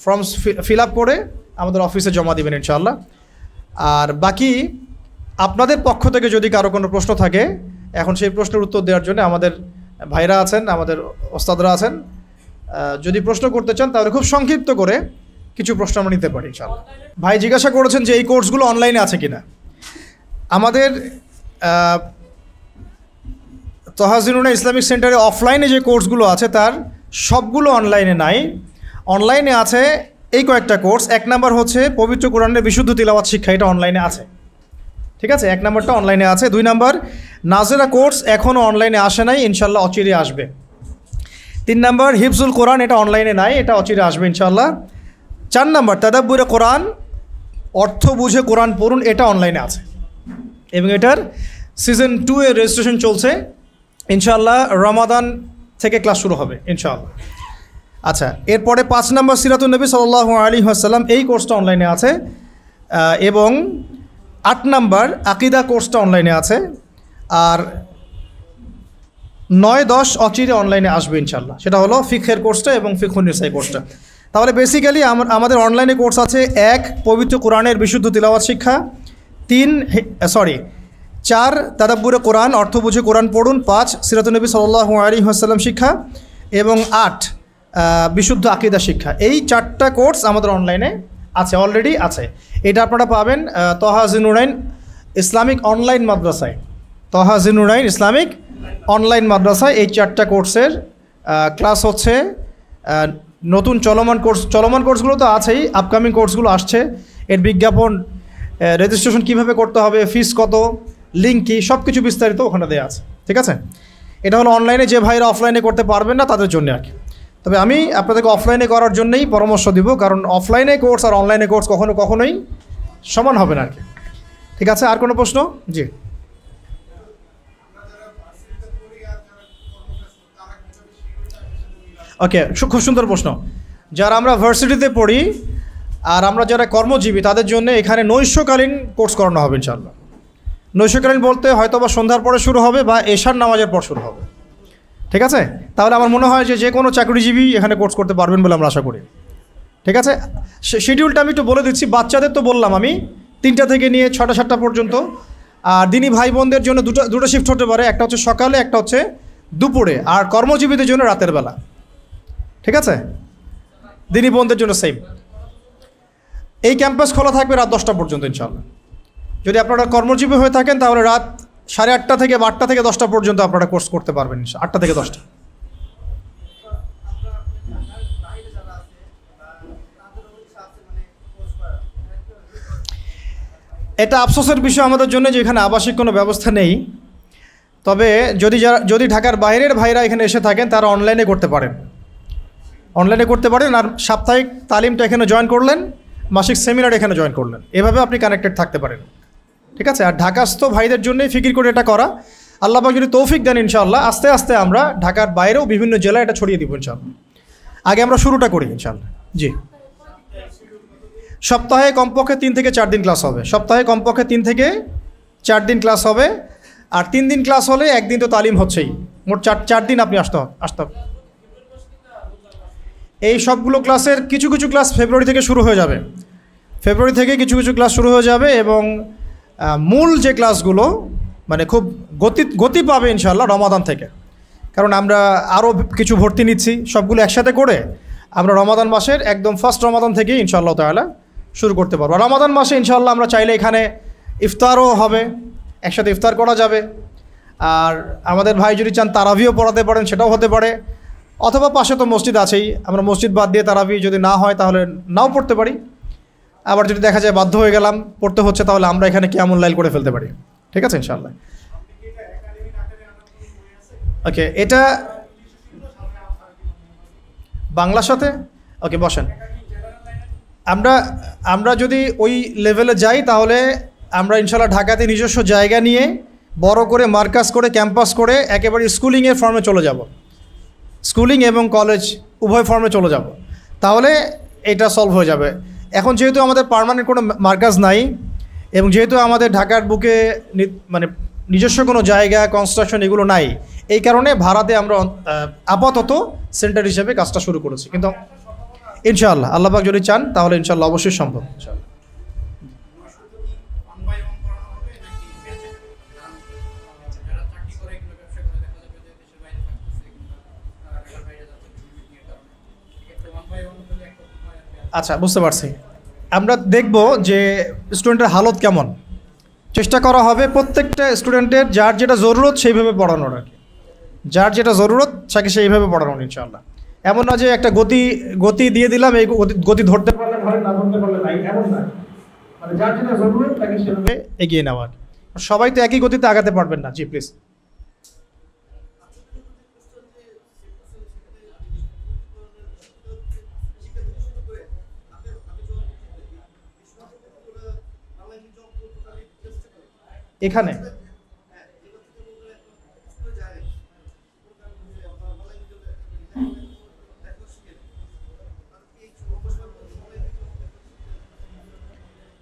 ফর্মস ফিল আপ করে আমাদের অফিসে জমা দেবেন ইনশাআল্লাহ। আর বাকি আপনাদের পক্ষ থেকে যদি কারো কোনো প্রশ্ন থাকে, এখন সেই প্রশ্নের উত্তর দেওয়ার জন্য আমাদের ভাইরা আছেন, আমাদের ওস্তাদরা আছেন। যদি প্রশ্ন করতে চান তাহলে খুব সংক্ষিপ্ত করে কিছু প্রশ্ন আমরা নিতে পারি ইনশাআল্লাহ। ভাই জিজ্ঞাসা করেছেন যে এই কোর্সগুলো অনলাইনে আছে কিনা। আমাদের তহাজিনুনা ইসলামিক সেন্টারে অফলাইনে যে কোর্সগুলো আছে তার সবগুলো অনলাইনে নাই। অনলাইনে আছে এই কয়েকটা কোর্স। 1 নাম্বার হচ্ছে পবিত্র কোরআনের বিশুদ্ধ তিলাওয়াত শিক্ষা, এটা অনলাইনে আছে। ঠিক আছে, 1 নাম্বারটা অনলাইনে আছে। 2 নাম্বার নাজেরা কোর্স এখনও অনলাইনে আসে নাই, ইনশাল্লাহ অচিরে আসবে। 3 নাম্বার হিফজুল কোরআন, এটা অনলাইনে নাই, এটা অচিরে আসবে ইনশাল্লাহ। 4 নাম্বার তাদাব্বুরে কোরআন, অর্থ বুঝে কোরআন পড়ুন, এটা অনলাইনে আছে এবং এটার সিজন 2 এর রেজিস্ট্রেশন চলছে। ইনশাআল্লাহ রমাদান থেকে ক্লাস শুরু হবে ইনশাআল্লাহ। আচ্ছা, এরপরে 5 নাম্বার সিরাতুন নবী সাল্লাল্লাহু আলাইহি ওয়াসাল্লাম, এই কোর্সটা অনলাইনে আছে। এবং 8 নাম্বার আকীদা কোর্সটা অনলাইনে আছে। আর 9-10 অচিরে অনলাইনে আসবে ইনশাআল্লাহ, সেটা হলো ফিকহের কোর্সটা এবং ফিকহুন নিসাই কোর্সটা। তাহলে বেসিক্যালি আমাদের অনলাইনে কোর্স আছে 1 পবিত্র কোরআনের বিশুদ্ধ তিলাওয়াত শিক্ষা, 4 তাদাব্বুরে কোরআন, অর্থ বুঝে কোরআন পড়ুন, 5 সিরাতুন নবী সাল্লাল্লাহু আলাইহি ওয়াসাল্লাম শিক্ষা এবং 8 বিশুদ্ধ আকীদা শিক্ষা। এই 4টা কোর্স আমাদের অনলাইনে আছে, অলরেডি আছে। এটা আপনারা পাবেন তহাজিনুরাইন ইসলামিক অনলাইন মাদ্রাসায়। তহাজিনুরাইন ইসলামিক অনলাইন মাদ্রাসায় এই 4টা কোর্সের ক্লাস হচ্ছে। নতুন চলমান কোর্সগুলো তো আছেই, আপকামিং কোর্সগুলো আসছে। এর বিজ্ঞাপন, রেজিস্ট্রেশন কিভাবে করতে হবে, ফিস কত, লিঙ্ক কী, সব কিছু বিস্তারিত ওখানে দেওয়া আছে। ঠিক আছে, এটা হলো অনলাইনে, যে ভাইরা অফলাইনে করতে পারবেন না তাদের জন্য আর কি। তবে আমি আপনাদেরকে অফলাইনে করার জন্যই পরামর্শ দিব, কারণ অফলাইনে কোর্স আর অনলাইনে কোর্স কখনোই সমান হবে না আর কি। ঠিক আছে, আর কোনো প্রশ্ন? জি, ওকে, খুব সুন্দর প্রশ্ন। যারা আমরা ভার্সিটিতে পড়ি আর আমরা যারা কর্মজীবী তাদের জন্য এখানে নৈশকালীন কোর্স করানো হবে ইনশাআল্লাহ। নৈশকালীন বলতে হয়তো বা সন্ধ্যার পরে শুরু হবে বা এশার নামাজের পর শুরু হবে। ঠিক আছে, তাহলে আমার মনে হয় যে কোনো চাকরিজীবী এখানে কোর্স করতে পারবেন বলে আমরা আশা করি। ঠিক আছে, শিডিউলটা আমি একটু বলে দিচ্ছি। বাচ্চাদের তো বললাম আমি 3টা থেকে নিয়ে 6টা-7টা পর্যন্ত। আর দিনী ভাই বোনদের জন্য দুটো শিফট হতে পারে, একটা হচ্ছে সকালে, একটা হচ্ছে দুপুরে। আর কর্মজীবীদের জন্য রাতের বেলা। ঠিক আছে, দিনী বোনদের জন্য সেম। এই ক্যাম্পাস খোলা থাকবে রাত 10টা পর্যন্ত ইনশাআল্লাহ। যদি আপনারা কর্মজীবী হয়ে থাকেন তাহলে রাত 8:30 থেকে 8টা থেকে 10টা পর্যন্ত আপনারা কোর্স করতে পারবেন, 8টা থেকে 10টা। এটা আফসোসের বিষয় আমাদের জন্য যে এখানে আবাসিক কোনো ব্যবস্থা নেই। তবে যদি ঢাকার বাইরের ভাইরা এখানে এসে থাকেন তারা অনলাইনে করতে পারেন, আর সাপ্তাহিক তালিমটা এখানে জয়েন করলেন, মাসিক সেমিনার এখানে জয়েন করলেন, এভাবে আপনি কানেক্টেড থাকতে পারেন। ঠিক আছে, আর ঢাকাস্থ ভাইদের জন্যই ফিকির করে এটা করা। আল্লাহ পাক যদি তৌফিক দেন ইনশাআল্লাহ আস্তে আস্তে আমরা ঢাকার বাইরেও বিভিন্ন জেলায় এটা ছড়িয়ে দিব ইনশাআল্লাহ। আগে আমরা শুরুটা করি ইনশাআল্লাহ। জি, সপ্তাহে কমপক্ষে 3 থেকে 4 দিন ক্লাস হবে। সপ্তাহে কমপক্ষে 3 থেকে 4 দিন ক্লাস হবে, আর 3 দিন ক্লাস হলে 1 দিন তো তালিম হচ্ছেই, মোট 4 দিন আপনি আসতে হবে। এই সবগুলো ক্লাসের কিছু কিছু ক্লাস ফেব্রুয়ারি থেকে শুরু হয়ে যাবে, ফেব্রুয়ারি থেকে কিছু কিছু ক্লাস শুরু হয়ে যাবে, এবং মূল যে ক্লাসগুলো মানে খুব গতি পাবে ইনশাআল্লাহ রমাদান থেকে। কারণ আমরা আরও কিছু ভর্তি নিচ্ছি, সবগুলো একসাথে করে আমরা রমাদান মাসের একদম ফার্স্ট রমাদান থেকেই ইনশাআল্লাহ তাআলা শুরু করতে পারবো। রমাদান মাসে ইনশাআল্লাহ আমরা চাইলে এখানে ইফতারও হবে, একসাথে ইফতার করা যাবে। আর আমাদের ভাই যদি চান তারাবিও পড়াতে পারেন, সেটাও হতে পারে, অথবা পাশে তো মসজিদ আছেই, আমরা মসজিদ বাদ দিয়ে তারাবি যদি না হয় তাহলে নাও পড়তে পারি। আবার যদি দেখা যায় বাধ্য হয়ে গেলাম পড়তে হচ্ছে, তাহলে আমরা এখানে কিয়ামুল লাইল করে ফেলতে পারি। ঠিক আছে ইনশাআল্লাহ। ওকে, এটা বাংলার সাথে ওকে বসেন। আমরা যদি ওই লেভেলে যাই তাহলে আমরা ইনশাআল্লাহ ঢাকাতে নিজস্ব জায়গা নিয়ে বড় করে মার্কাজ করে ক্যাম্পাস করে একেবারে স্কুলিংয়ের ফর্মে চলে যাব, স্কুলিং এবং কলেজ উভয় ফর্মে চলে যাব, তাহলে এটা সলভ হয়ে যাবে। এখন যেহেতু আমাদের পার্মানেন্ট কোনো মার্কাজ নাই, এবং যেহেতু আমাদের ঢাকার বুকে মানে নিজস্ব কোনো জায়গা কনস্ট্রাকশন এগুলো নাই, এই কারণে ভাড়াতে আমরা আপাতত সেন্টার হিসেবে কাজটা শুরু করেছি। কিন্তু ইনশাআল্লাহ আল্লাহ পাক যদি চান তাহলে ইনশাআল্লাহ অবশ্যই সম্ভব ইনশাআল্লাহ। আচ্ছা, বুঝতে পারছি। আমরা দেখব যে স্টুডেন্টের হালত কেমন, চেষ্টা করা হবে প্রত্যেকটা স্টুডেন্টের যার যেটা জরুরত সেইভাবে পড়ানোর, আর কি যার যেটা জরুরত তাকে সেইভাবে পড়ানোর ইনশাআল্লাহ। এমন না যে একটা গতি দিয়ে দিলাম, এই গতি ধরতে পারলে ধরে, না ধরতে পারলে নাই, এমন না। মানে যার যেটা জরুরত তাকে সেভাবে এগিয়ে নেওয়ার। সবাই তো একই গতিতে আগাতে পারবেন না। জি প্লিজ। এখানে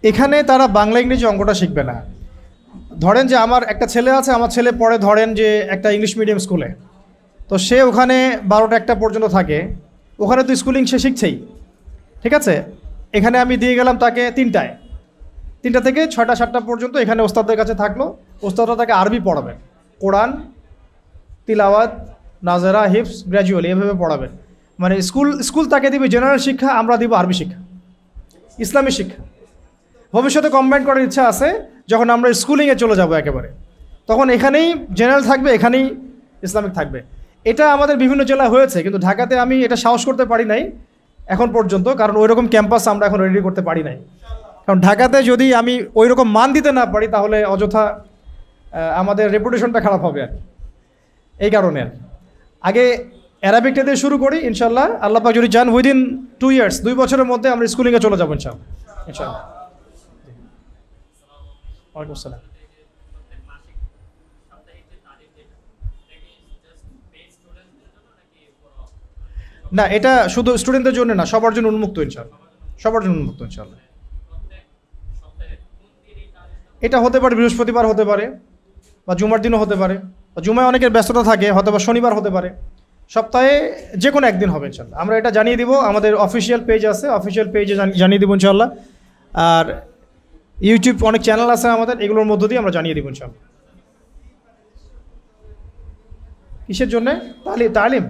এখানে তারা বাংলা ইংরেজি অঙ্কটা শিখবে না। ধরেন যে আমার একটা ছেলে আছে, আমার ছেলে পড়ে ধরেন যে একটা ইংলিশ মিডিয়াম স্কুলে, তো সে ওখানে 12টা 1টা পর্যন্ত থাকে, ওখানে তো স্কুলিং সে শিখছেই। ঠিক আছে, এখানে আমি দিয়ে গেলাম তাকে 3টা থেকে 6টা 7টা পর্যন্ত এখানে ওস্তাদের কাছে থাকলো, ওস্তাদরা তাকে আরবি পড়াবেন, কোরআন, তিলাওয়াত, নাজেরা, হিফজ, গ্র্যাজুয়ালি এভাবে পড়াবেন। মানে স্কুল তাকে দিবে জেনারেল শিক্ষা, আমরা দিব আরবি শিক্ষা, ইসলামী শিক্ষা। ভবিষ্যতে কম্বাইন করার ইচ্ছা আছে, যখন আমরা স্কুলিংয়ে চলে যাব একেবারে, তখন এখানেই জেনারেল থাকবে, এখানেই ইসলামিক থাকবে। এটা আমাদের বিভিন্ন জেলায় হয়েছে, কিন্তু ঢাকাতে আমি এটা সাহস করতে পারি নাই এখন পর্যন্ত, কারণ ওই রকম ক্যাম্পাস আমরা এখন রেডি করতে পারি নাই। কারণ ঢাকাতে যদি আমি ওই রকম মান দিতে না পারি তাহলে অযথা আমাদের রেপুটেশনটা খারাপ হবে আর এই কারণে। আগে অ্যারাবিকটা দিয়ে শুরু করি ইনশাল্লাহ, আল্লাহ পাক যদি চান উইদিন 2 ইয়ার্স, 2 বছরের মধ্যে আমরা স্কুলিংয়ে চলে যাবো ইনশাল্লাহ। ইনশাল্লাহ। ওয়ালাইকুম আসসালাম। না, এটা শুধু স্টুডেন্টদের জন্য না, সবার জন্য উন্মুক্ত ইনশাল্লাহ, সবার জন্য উন্মুক্ত ইনশাল্লাহ। এটা হতে পারে বৃহস্পতিবার, হতে পারে বা জুমার দিনও হতে পারে, বা জুমায় অনেকের ব্যস্ততা থাকে, হয়তো বা শনিবার হতে পারে, সপ্তাহে যে কোনো একদিন হবে ইনশাল্লাহ। আমরা এটা জানিয়ে দিব, আমাদের অফিসিয়াল পেজ আছে, অফিসিয়াল পেজে জানিয়ে দিব ইনশাল্লাহ। আর ইউটিউব অনেক চ্যানেল আছে আমাদের, এগুলোর মধ্য দিয়ে আমরা জানিয়ে দিব ইনশাল্লাহ। কিসের জন্যে? তালিম।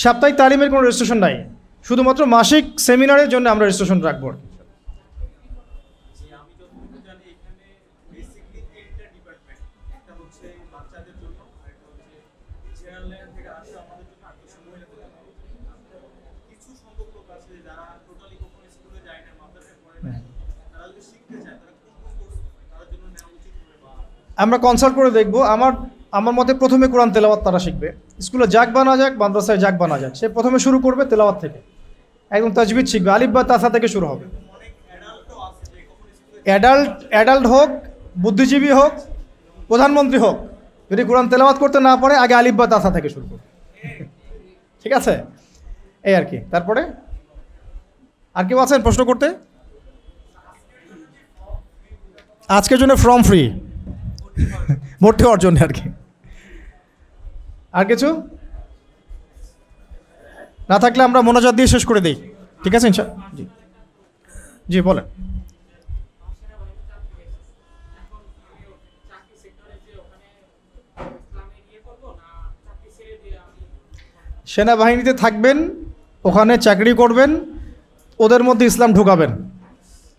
সাপ্তাহিক তালিমের কোনো রেজিস্ট্রেশন নাই, শুধুমাত্র মাসিক সেমিনারের জন্য আমরা রেজিস্ট্রেশন রাখবো। আমরা কনসাল্ট করে দেখব। আমার মতে প্রথমে কোরআন তেলাওয়াত তারা শিখবে, স্কুলে যাক বা না যাক, মাদ্রাসায় যাক বা না যাক, সে প্রথমে শুরু করবে তেলাওয়াত থেকে, একদম তাজবিদ শিখবে, আলিফ বা তাসা থেকে শুরু হবে। অ্যাডাল্ট হোক, বুদ্ধিজীবী হোক, প্রধানমন্ত্রী হোক, যদি কোরআন তেলাওয়াত করতে না পারে আগে আলিফ বা তাসা থেকে শুরু করবে। ঠিক আছে, এই আর কি। তারপরে আর কেউ আছেন প্রশ্ন করতে? আজকের জন্য ফর্ম ফ্রি। ভর্তি হওয়ার জন্য আর কি। আর কিছু না থাকলে আমরা মোনাজাত দিয়ে শেষ করে দিই, ঠিক আছে ইনশাআল্লাহ? জি জি বলেন। সেনাবাহিনীতে থাকবেন, ওখানে চাকরি করবেন, ওদের মধ্যে ইসলাম ঢুকাবেন,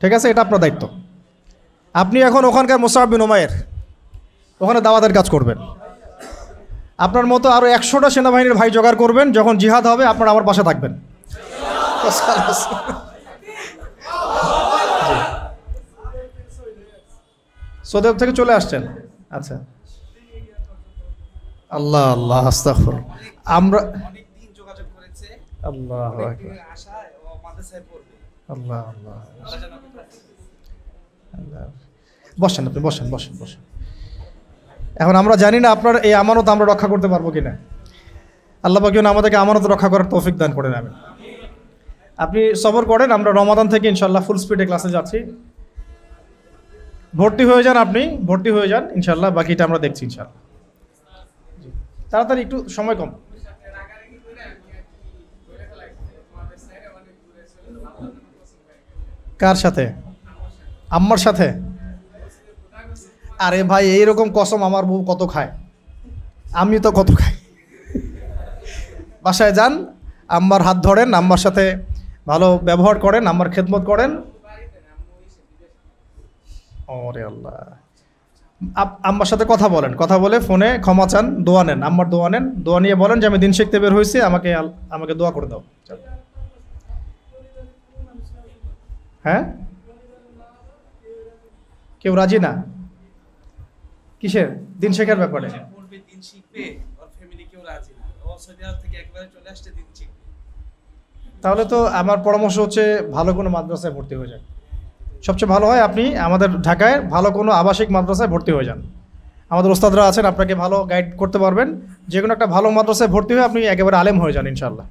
ঠিক আছে? এটা আপনার দায়িত্ব। আপনি এখন ওখানকার মুসআব বিন উমাইর, ওখানে দাওয়াতের কাজ করবেন। আপনার মতো আরও 100টা সেনাবাহিনীর ভাই জোগাড় করবেন, যখন জিহাদ হবে আপনারা আমার পাশে থাকবেন। সৌদি আরব থেকে চলে আসছেন? আচ্ছা, আল্লাহ আল্লাহ আস্তাগফির। আমরা আল্লাহ আল্লাহ আল্লাহ, বসেন আপনি, বসেন বসেন বসেন। এখন আমরা জানি না আপনার এই আমানত আমরা রক্ষা করতে পারবো কিনা। আল্লাহ পাক যেন আমাদেরকে আমানত রক্ষা করার তৌফিক দান করেন। আমি আপনি সবর করেন, আমরা রমাদান থেকে ইনশাল্লাহ ফুল স্পিডে ক্লাসে যাচ্ছি। ভর্তি হয়ে যান, আপনি ভর্তি হয়ে যান ইনশাল্লাহ, বাকিটা আমরা দেখছি ইনশাল্লাহ। তাড়াতাড়ি, একটু সময় কম। কার সাথে? আম্মার সাথে? আরে ভাই, এইরকম কসম আমার বউ কত খায়, আমি তো কত খাই। বাসায় যান, আম্মার হাত ধরেন, আম্মার সাথে ভালো ব্যবহার করেন, আম্মার খেদমত করেন। ওরে আল্লাহ, আম্মার সাথে কথা বলেন, কথা বলে ফোনে ক্ষমা চান, দোয়া নেন, আম্মার দোয়া নেন, দোয়া নিয়ে বলেন যে আমি দিন শিখতে বের হয়েছি, আমাকে দোয়া করে দাও। হ্যাঁ, কেউ রাজি না? কিসের দিন শেখার ব্যাপারে? তাহলে তো আমার পরামর্শ হচ্ছে ভালো কোনো মাদ্রাসায় ভর্তি হয়ে যান। সবচেয়ে ভালো হয় আপনি আমাদের ঢাকায় ভালো কোনো আবাসিক মাদ্রাসায় ভর্তি হয়ে যান। আমাদের ওস্তাদরা আছেন, আপনাকে ভালো গাইড করতে পারবেন। যে কোনো একটা ভালো মাদ্রাসায় ভর্তি হয়ে আপনি একেবারে আলেম হয়ে যান ইনশাল্লাহ,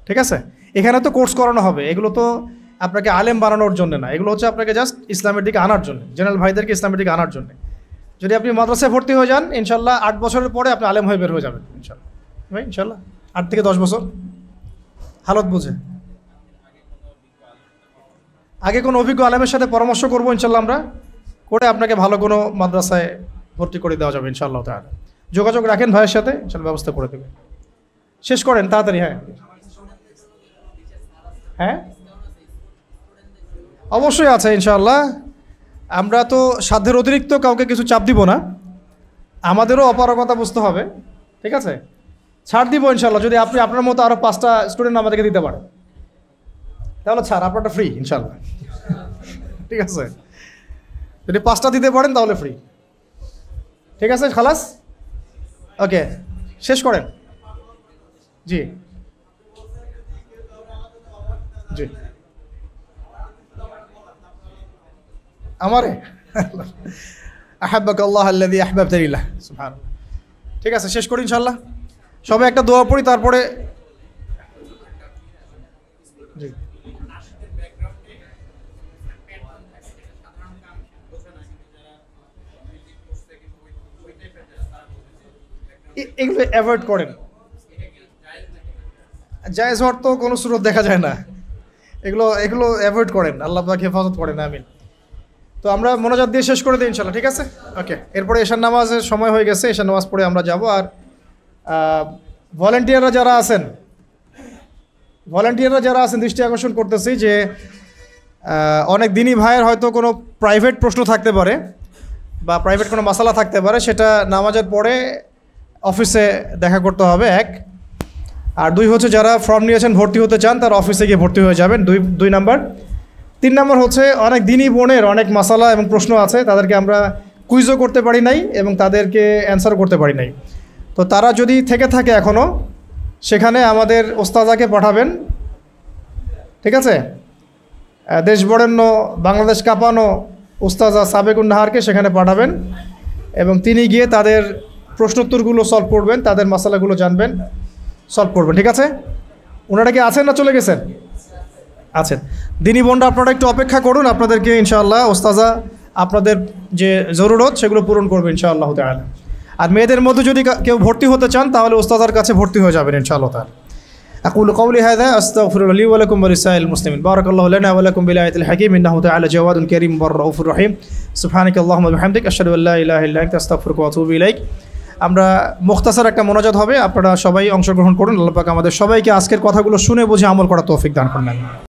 ঠিক আছে? এখানে তো কোর্স করানো হবে, এগুলো তো আপনাকে আলেম বানানোর জন্য না, এগুলো হচ্ছে আপনাকে জাস্ট ইসলামের দিকে আনার জন্য, জেনারেল ভাইদেরকে ইসলামের দিকে আনার জন্য। যদি আপনি মাদ্রাসায় ভর্তি হয়ে যান ইনশাল্লাহ 8 বছরের পরে আপনি আলেম হয়ে বের হয়ে যাবেন ইনশাল্লাহ। ভাই ইনশাল্লাহ 8 থেকে 10 বছর হালত বুঝে। আগে কোনো অভিজ্ঞ আলেমের সাথে পরামর্শ করবো ইনশাল্লাহ, আমরা করে আপনাকে ভালো কোনো মাদ্রাসায় ভর্তি করে দেওয়া যাবে ইনশাআল্লাহ তাআলা। যোগাযোগ রাখেন ভাইয়ের সাথে, ইনশাআল্লাহ ব্যবস্থা করে দেবে। শেষ করেন তাড়াতাড়ি। হ্যাঁ হ্যাঁ, অবশ্যই আছে ইনশাআল্লাহ। আমরা তো সাধ্যের অতিরিক্ত কাউকে কিছু চাপ দিব না, আমাদেরও অপারগতা বুঝতে হবে, ঠিক আছে? ছাড় দিব ইনশাআল্লাহ। যদি আপনি আপনার মতো আরও 5টা স্টুডেন্ট আমাদেরকে দিতে পারেন তাহলে ছাড়, আপনারটা ফ্রি ইনশাআল্লাহ, ঠিক আছে? যদি 5টা দিতে পারেন তাহলে ফ্রি, ঠিক আছে? খালাস, ওকে, শেষ করেন। জি জি, আমারে আহাব্বাকা আল্লাহ আল্লাযী আহবাবতানি লাহ, সুবহানাল্লাহ। ঠিক আছে, শেষ করি ইনশাআল্লাহ। সবাই একটা দোয়া পড়ি, তারপরে জি। এগুলো অ্যাভয়েড করেন, জায়েজ হওয়ার তো কোনো সুরত দেখা যায় না, এগুলো অ্যাভয়েড করেন, আল্লাহ পাক হেফাজত করেন, আমিন। তো আমরা মোনাজাত দিয়ে শেষ করে দিই ইনশাআল্লাহ, ঠিক আছে? ওকে, এরপরে এশার নামাজের সময় হয়ে গেছে, এশার নামাজ পড়ে আমরা যাব। আর ভলান্টিয়াররা যারা আছেন দৃষ্টি আকর্ষণ করতেছি যে অনেক দিনই ভাইয়ের হয়তো কোনো প্রাইভেট প্রশ্ন থাকতে পারে বা প্রাইভেট কোনো মাসালা থাকতে পারে, সেটা নামাজের পরে অফিসে দেখা করতে হবে, 1। আর 2 হচ্ছে যারা ফর্ম নিয়েছেন ভর্তি হতে চান তারা অফিসে গিয়ে ভর্তি হয়ে যাবেন, 2 নাম্বার। 3 নাম্বার হচ্ছে অনেক দিনই বোনের অনেক মাসালা এবং প্রশ্ন আছে, তাদেরকে আমরা কুইজও করতে পারি নাই এবং তাদেরকে অ্যান্সারও করতে পারি নাই। তো তারা যদি থেকে থাকে এখনও, সেখানে আমাদের ওস্তাদাকে পাঠাবেন, ঠিক আছে? দেশ বরেণ্য, বাংলাদেশ কাঁপানো ওস্তাজা সাবেকুন নাহারকে সেখানে পাঠাবেন এবং তিনি গিয়ে তাদের প্রশ্নোত্তরগুলো সলভ করবেন, তাদের মাসালাগুলো জানবেন, সলভ করবেন, ঠিক আছে? ওনারা কি আছেন না চলে গেছেন? আছেন। দিনী বোনরা আপনারা একটু অপেক্ষা করুন, আপনাদেরকে ইনশাআল্লাহ ওস্তাজা আপনাদের যে জরুরত সেগুলো পূরণ করবে ইনশাআল্লাহ তাআলা। আর মেয়েদের মধ্যে যদি কেউ ভর্তি হতে চান তাহলে ওস্তাদের কাছে ভর্তি হয়ে যাবেন ইনশাআল্লাহ তাআলা। أقول قولي هذا أستغفر لي ولكم ولسائر المسلمين. بارك الله لنا ولكم بالآية الحكيم إنه تعالى جواد كريم والرؤوف الرحيم. سبحانك اللهم وبحمدك أشهد أن لا إله إلا أنت أستغفرك وأتوب إليك. আমরা মুখতাসার একটা মোনাজাত হবে, আপনারা সবাই অংশগ্রহণ করুন। আল্লাহ পাক আমাদের সবাইকে আজকের কথাগুলো শুনে বুঝে আমল করার তৌফিক দান করুন।